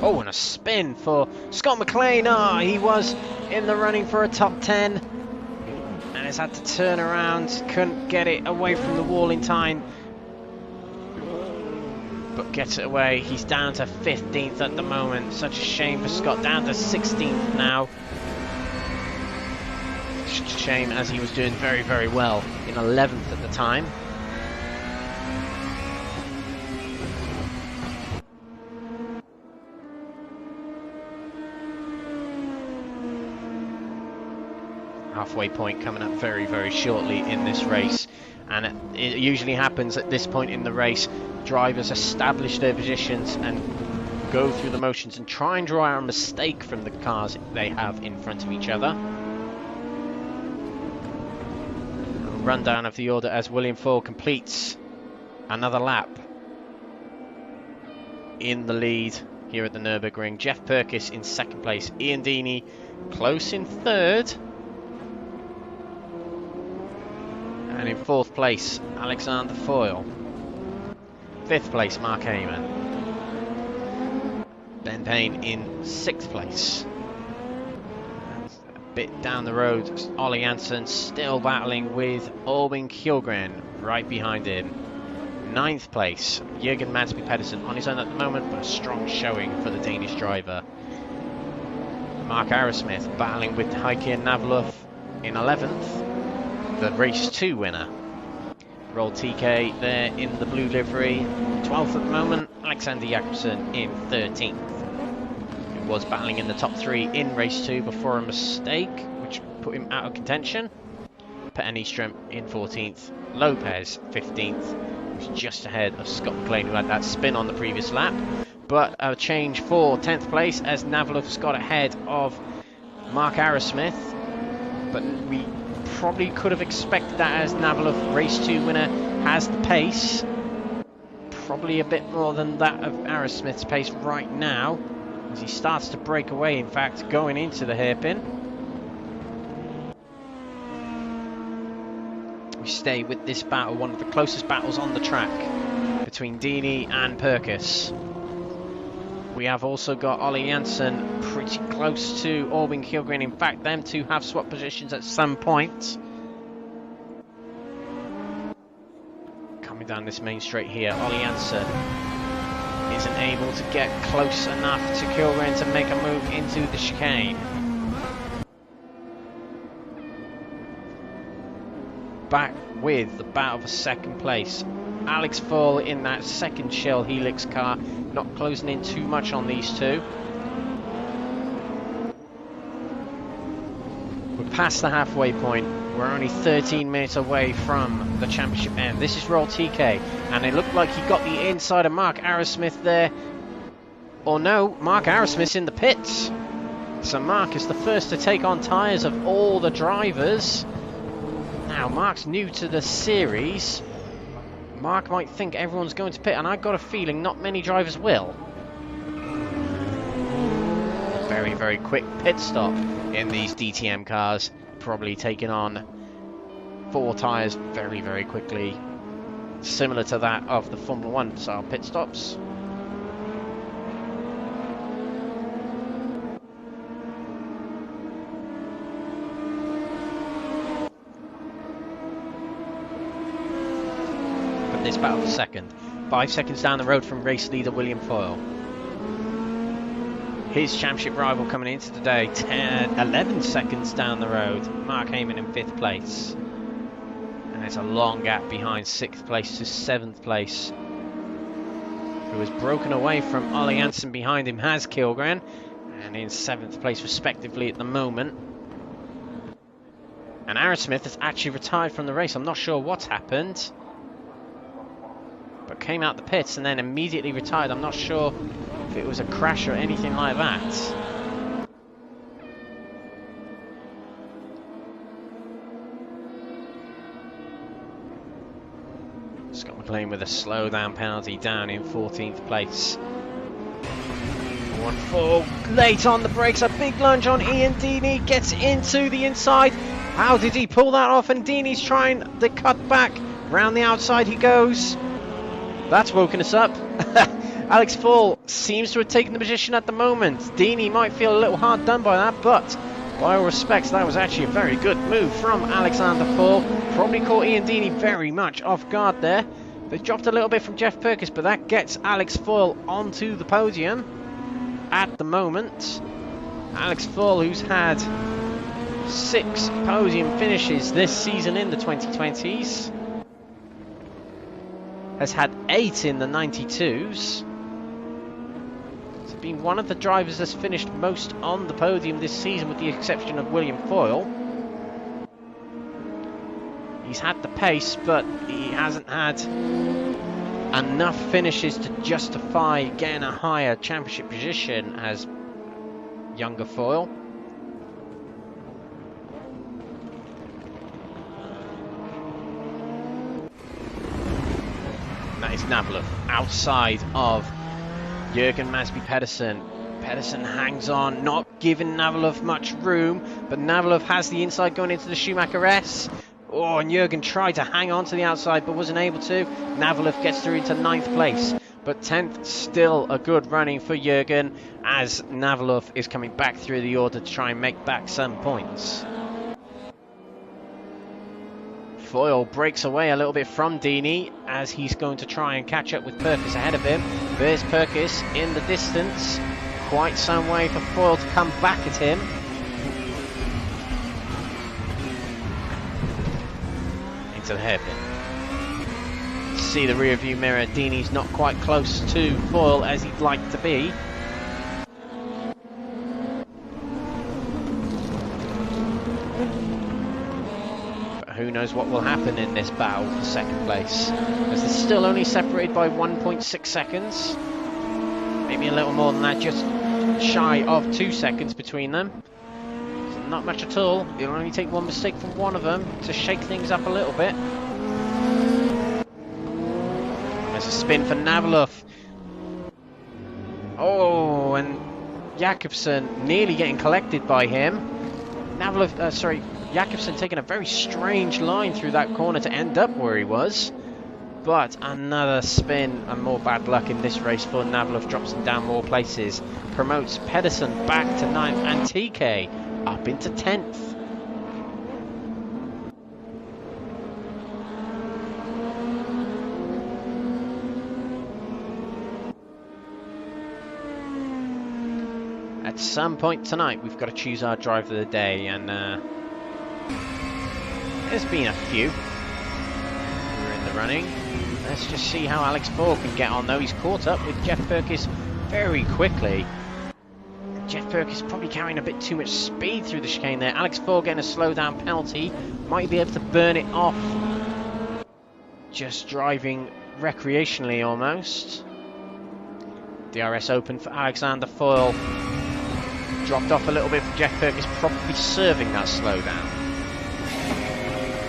Oh, and a spin for Scott McLean. Oh, he was in the running for a top 10 and has had to turn around. Couldn't get it away from the wall in time, but gets it away. He's down to 15th at the moment. Such a shame for Scott. Down to 16th now. Such a shame, as he was doing very, very well in 11th at the time. Halfway point coming up very, very shortly in this race. And it usually happens at this point in the race. Drivers establish their positions and go through the motions and try and draw out a mistake from the cars they have in front of each other. A rundown of the order as William Foyle completes another lap in the lead here at the Nürburgring. Jeff Perkis in 2nd place. Ian Dini close in 3rd. And in 4th place, Alexander Foyle. 5th place, Mark Hayman. Ben Payne in 6th place. And a bit down the road, Ollie Janssen still battling with Albin Kjellgren right behind him. 9th place, Jürgen Mansby Pedersen on his own at the moment, but a strong showing for the Danish driver. Mark Arrowsmith battling with Hayman Navlov in 11th. The race 2 winner. Roll TK there in the blue livery. 12th at the moment. Alexander Jakobsen in 13th. He was battling in the top 3 in race 2 before a mistake, which put him out of contention. Petter Nyström in 14th. Lopez 15th. He was just ahead of Scott McLean, who had that spin on the previous lap. But a change for 10th place as Navlov's got ahead of Mark Arrowsmith. But we probably could have expected that, as Navlov, race 2 winner, has the pace. Probably a bit more than that of Arrowsmith's pace right now, as he starts to break away, in fact, going into the hairpin. We stay with this battle, one of the closest battles on the track between Dini and Perkis. We have also got Ollie Janssen pretty close to Albin Kjellgren. In fact, them two have swapped positions at some point. Coming down this main straight here, Ollie Janssen isn't able to get close enough to Kjellgren to make a move into the chicane. Back with the battle for 2nd place. Alex Foyle in that 2nd Shell Helix car, not closing in too much on these two. past the halfway point. We're only 13 minutes away from the championship end. This is Roll TK, and it looked like he got the inside of Mark Arrowsmith there. Or no, Mark Arrowsmith's in the pits. So Mark is the first to take on tyres of all the drivers. Now, Mark's new to the series. Mark might think everyone's going to pit, and I've got a feeling not many drivers will. Very, very quick pit stop in these DTM cars. Probably taking on 4 tyres very, very quickly. Similar to that of the Formula 1 style pit stops. But this battle for second. 5 seconds down the road from race leader William Foyle. His championship rival coming into today, 11 seconds down the road, Mark Hayman in 5th place. And there's a long gap behind 6th place to 7th place, who has broken away from Ollie Hansen behind him, has Kilgren, and in 7th place respectively at the moment. And Arrowsmith has actually retired from the race. I'm not sure what's happened, but came out the pits and then immediately retired. I'm not sure if it was a crash or anything like that. Scott McLean with a slowdown penalty down in 14th place. 1-4, late on the brakes, a big lunge on Ian Deeney, gets into the inside. How did he pull that off? And Deeney's trying the cut back. Round the outside he goes. That's woken us up. Alex Foyle seems to have taken the position at the moment. Deeney might feel a little hard done by that, but by all respects, that was actually a very good move from Alexander Foyle. Probably caught Ian Deeney very much off guard there. They dropped a little bit from Jeff Perkins, but that gets Alex Foyle onto the podium at the moment. Alex Foyle, who's had 6 podium finishes this season in the 2020s, has had 8 in the 92s. Been one of the drivers that's finished most on the podium this season, with the exception of William Foyle. He's had the pace, but he hasn't had enough finishes to justify getting a higher championship position as younger Foyle. And that is Navalov outside of Jürgen Masby Pedersen. Pedersen hangs on, not giving Navalov much room, but Navalov has the inside going into the Schumacher S. Oh, and Jürgen tried to hang on to the outside but wasn't able to. Navalov gets through into 9th place, but 10th still a good running for Jürgen, as Navalov is coming back through the order to try and make back some points. Foyle breaks away a little bit from Deeney as he's going to try and catch up with Perkis ahead of him. There's Perkis in the distance. Quite some way for Foyle to come back at him. Into the hairpin. See the rear view mirror. Deeney's not quite close to Foyle as he'd like to be. Who knows what will happen in this battle for 2nd place, as they're still only separated by 1.6 seconds. Maybe a little more than that, just shy of 2 seconds between them. So not much at all. It'll only take one mistake from one of them to shake things up a little bit. There's a spin for Navalov. Oh, and Jakobsen nearly getting collected by him. Jakobsen taking a very strange line through that corner to end up where he was. But another spin and more bad luck in this race for Navalov, drops him down more places. Promotes Pedersen back to 9th and TK up into 10th. At some point tonight we've got to choose our driver of the day, and there's been a few who are in the running. Let's just see how Alex Foyle can get on, though. He's caught up with Jeff Perkis very quickly. Jeff Perkins probably carrying a bit too much speed through the chicane there. Alex Foyle getting a slowdown penalty. Might be able to burn it off. Just driving recreationally almost. DRS open for Alexander Foyle. Dropped off a little bit for Jeff Perkins, probably serving that slowdown.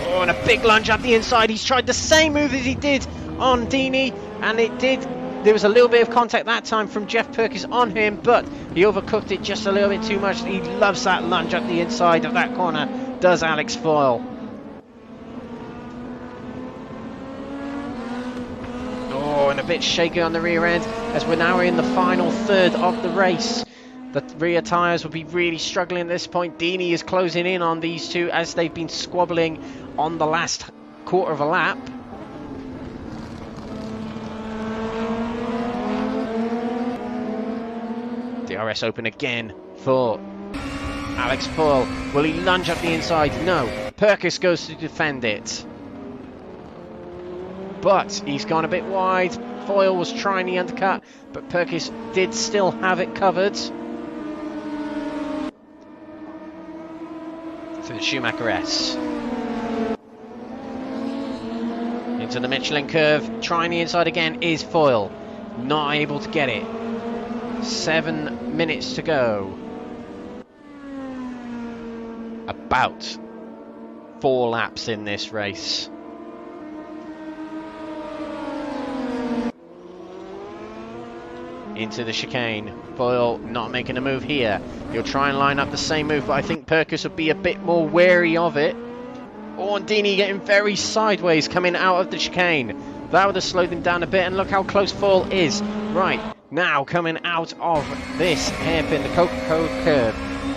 Oh, and a big lunge up the inside. He's tried the same move as he did on Dini, and it did. There was a little bit of contact that time from Jeff Perkins on him, but he overcooked it just a little bit too much. He loves that lunge up the inside of that corner, does Alex Foyle. Oh, and a bit shaky on the rear end as we're now in the final third of the race. The rear tyres will be really struggling at this point. Dini is closing in on these two as they've been squabbling on the last quarter of a lap. DRS open again for Alex Foyle. Will he lunge up the inside? No. Perkins goes to defend it. But he's gone a bit wide. Foyle was trying the undercut, but Perkins did still have it covered. To the Schumacher S. Into the Michelin curve. Trying the inside again is Foyle. Not able to get it. 7 minutes to go. About 4 laps in this race. Into the chicane. Foyle not making a move here. He'll try and line up the same move, but I think Perkins would be a bit more wary of it. Oh, and Dini getting very sideways coming out of the chicane. That would have slowed him down a bit, and look how close Foyle is. Right, now coming out of this hairpin, the Coca-Cola curve.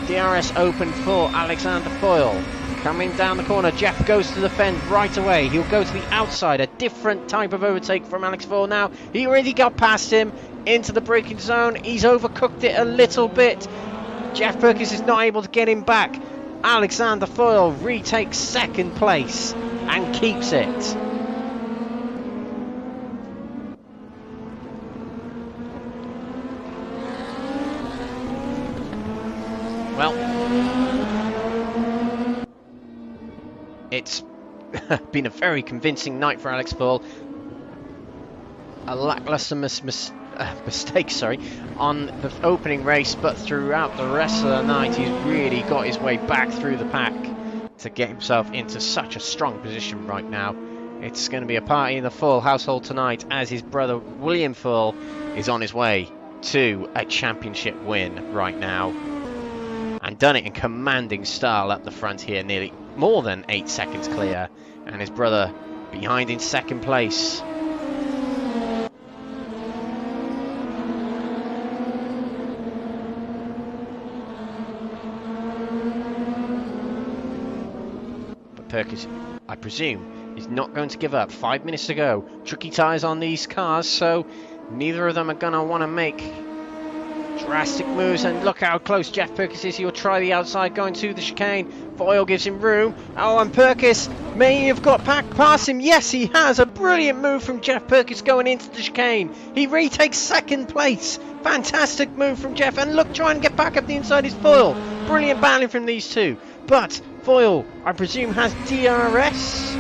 DRS open for Alexander Foyle. Coming down the corner, Jeff goes to defend right away. He'll go to the outside, a different type of overtake from Alex Foyle now. He already got past him into the braking zone. He's overcooked it a little bit. Jeff Perkins is not able to get him back. Alexander Foyle retakes second place and keeps it. Well, it's been a very convincing night for Alex Foyle. A lackluster mistake, on the opening race, but throughout the rest of the night he's really got his way back through the pack to get himself into such a strong position right now. It's going to be a party in the Foyle household tonight as his brother William Foyle is on his way to a championship win right now, and done it in commanding style up the front here, nearly more than 8 seconds clear, and his brother behind in second place. Perkins, I presume, is not going to give up. 5 minutes to go. Tricky tyres on these cars, so neither of them are going to want to make drastic moves. And look how close Jeff Perkins is. He'll try the outside going to the chicane. Foyle gives him room. Oh, and Perkins may have got past him. Yes, he has. A brilliant move from Jeff Perkins going into the chicane. He retakes second place. Fantastic move from Jeff. And look, trying to get back up the inside is Foyle. Brilliant battling from these two. But Foyle, I presume, has DRS?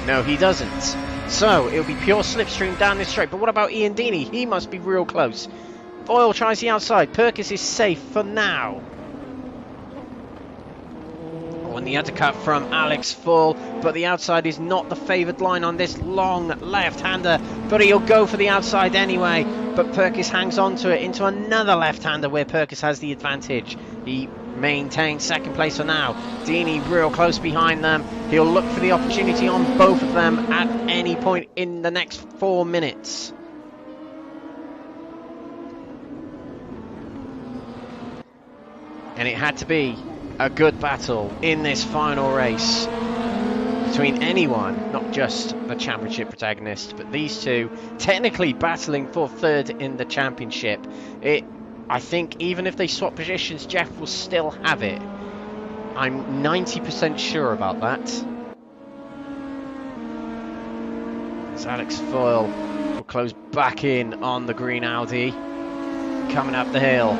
No, he doesn't. So, it'll be pure slipstream down this straight. But what about Ian Dini? He must be real close. Foyle tries the outside. Perkins is safe for now. Oh, and the undercut from Alex Foyle. But the outside is not the favoured line on this long left-hander. But he'll go for the outside anyway. But Perkins hangs on to it into another left-hander where Perkins has the advantage. He maintains second place for now. Dini real close behind them. He'll look for the opportunity on both of them at any point in the next 4 minutes. And it had to be a good battle in this final race between anyone, not just the championship protagonist, but these two technically battling for third in the championship. I think even if they swap positions, Jeff will still have it. I'm 90% sure about that. As Alex Foyle will close back in on the green Audi. coming up the hill.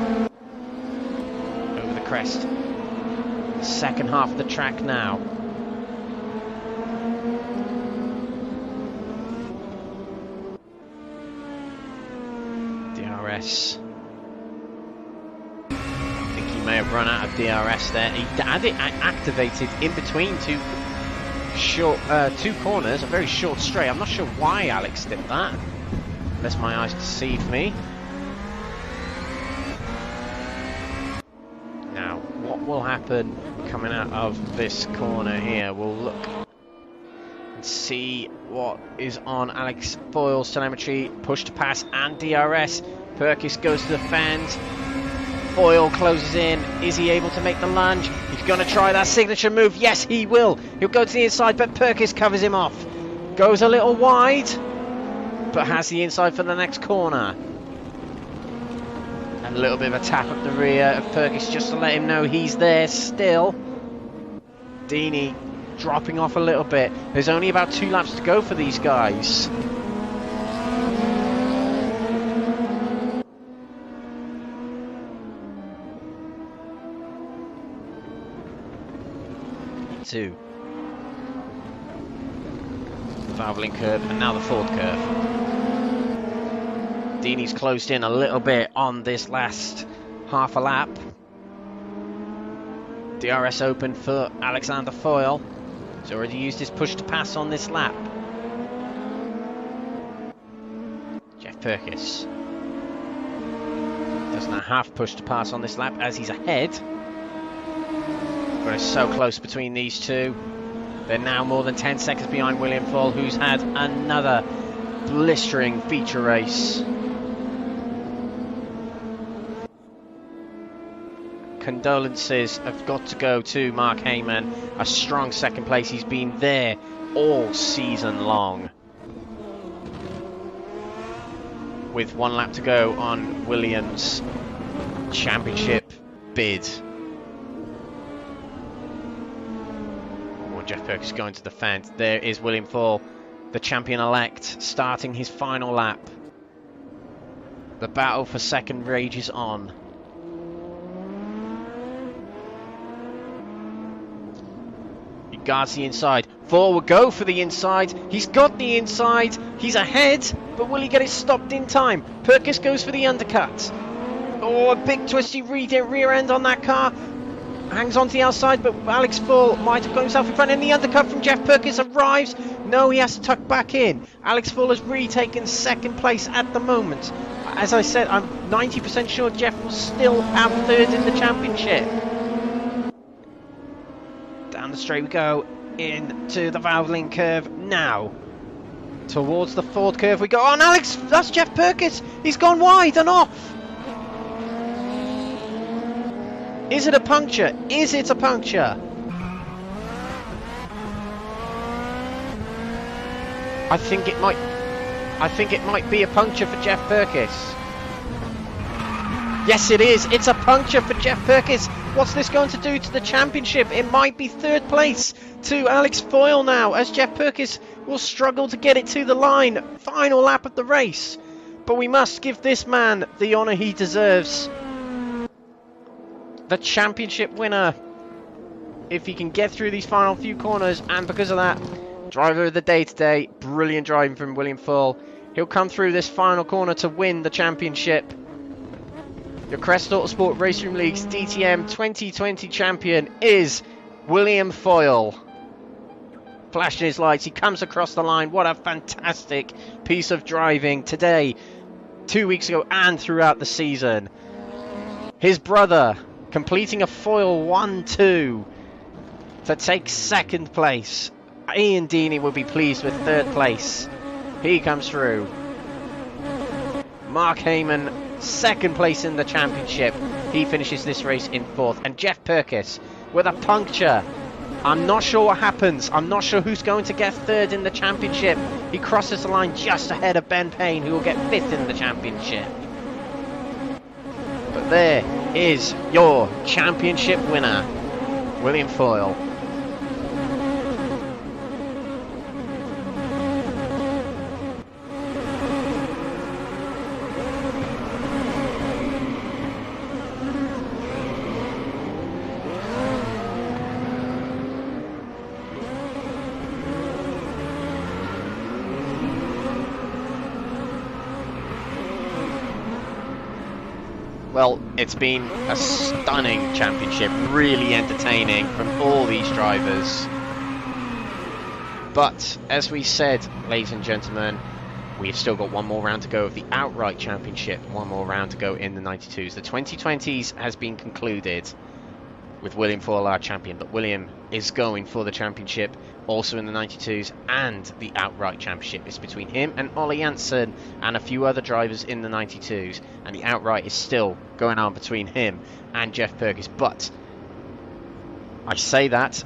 Over the crest. The second half of the track now. DRS. I think he may have run out of DRS there. He had it activated in between two corners, a very short straight. I'm not sure why Alex did that, unless my eyes deceive me. Now, what will happen coming out of this corner here? We'll look and see what is on Alex Foyle's telemetry. Push to pass and DRS. Perkis goes to the fence. Foyle closes in. Is he able to make the lunge? He's going to try that signature move. Yes, he will. He'll go to the inside, but Perkis covers him off. Goes a little wide, but has the inside for the next corner. And a little bit of a tap at the rear of Perkis just to let him know he's there still. Deeney dropping off a little bit. There's only about 2 laps to go for these guys. Two. The Valvoline curve and now the fourth curve. Deeney's closed in a little bit on this last half a lap. DRS open for Alexander Foyle. He's already used his push to pass on this lap. Jeff Perkis doesn't have push to pass on this lap as he's ahead. But it's so close between these two. They're now more than 10 seconds behind William Foyle, who's had another blistering feature race. Condolences have got to go to Mark Hayman. A strong second place. He's been there all season long. With 1 lap to go on Williams' championship bid. Jeff Perkis going to the fence. There is William Foyle, the champion-elect, starting his final lap. The battle for second rages on. He guards the inside. Foyle will go for the inside. He's got the inside. He's ahead, but will he get it stopped in time? Perkis goes for the undercut. Oh, a big twisty rear end on that car. Hangs on to the outside, but Alex Foyle might have got himself in front, and the undercut from Jeff Perkis arrives. No, he has to tuck back in. Alex Foyle has retaken second place at the moment. As I said, I'm 90% sure Jeff will still have third in the championship. Down the straight we go, into the Valvoline curve now. Towards the fourth curve we go. Oh, and Alex, that's Jeff Perkis. He's gone wide and off. Is it a puncture? Is it a puncture? I think it might be a puncture for Jeff Perkis. Yes, it is. It's a puncture for Jeff Perkis. What's this going to do to the championship? It might be third place to Alex Foyle now, as Jeff Perkis will struggle to get it to the line. Final lap of the race. But we must give this man the honour he deserves. The championship winner, if he can get through these final few corners, and because of that, driver of the day today. Brilliant driving from William Foyle. He'll come through this final corner to win the championship. Your Crest Autosport Raceroom League's DTM 2020 champion is William Foyle. Flashing his lights, he comes across the line. What a fantastic piece of driving today, 2 weeks ago, and throughout the season. His brother completing a Foyle 1-2 to take second place. Ian Deeney will be pleased with third place. He comes through. Mark Hayman, second place in the championship. He finishes this race in fourth. And Jeff Perkis with a puncture. I'm not sure what happens. I'm not sure who's going to get third in the championship. He crosses the line just ahead of Ben Payne, who will get fifth in the championship. But there is your championship winner, William Foyle. Well, it's been a stunning championship, really entertaining from all these drivers. But, as we said, ladies and gentlemen, we've still got one more round to go of the outright championship, one more round to go in the 92s. The 2020s has been concluded with William Foyle, our champion, but William is going for the championship also in the 92s and the outright championship. It's between him and Ollie Janssen and a few other drivers in the 92s, and the outright is still going on between him and Jeff Purkis. But I say that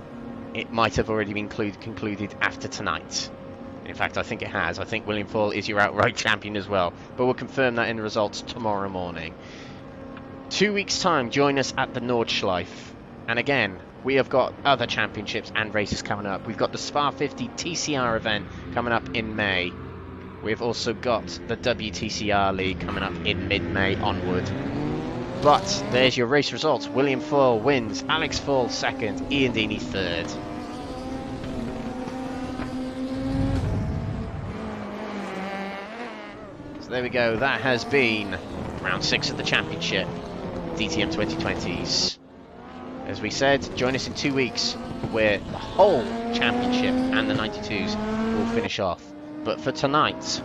it might have already been concluded after tonight. In fact, I think it has. I think William Foyle is your outright champion as well, but we'll confirm that in the results tomorrow morning. 2 weeks time, join us at the Nordschleife. And again, we have got other championships and races coming up. We've got the Spa 50 TCR event coming up in May. We've also got the WTCR League coming up in mid-May onward. But there's your race results. William Foyle wins, Alex Foyle second, Ian Deeney third. So there we go. That has been round 6 of the championship, DTM 2020s. As we said, join us in 2 weeks where the whole championship and the 92s will finish off. But for tonight,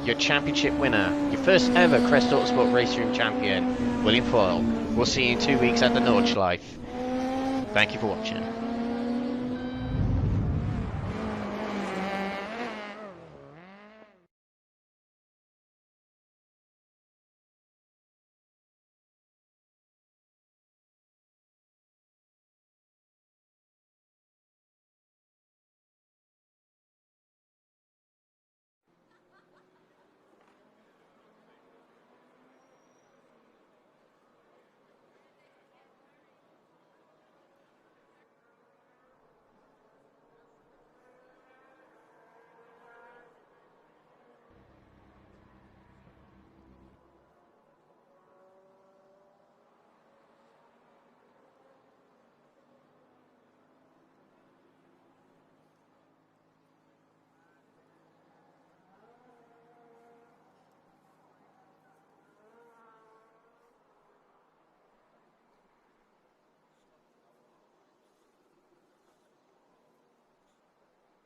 your championship winner, your first ever Crest Autosport Raceroom champion, William Foyle. We'll see you in 2 weeks at the Nordschleife. Thank you for watching.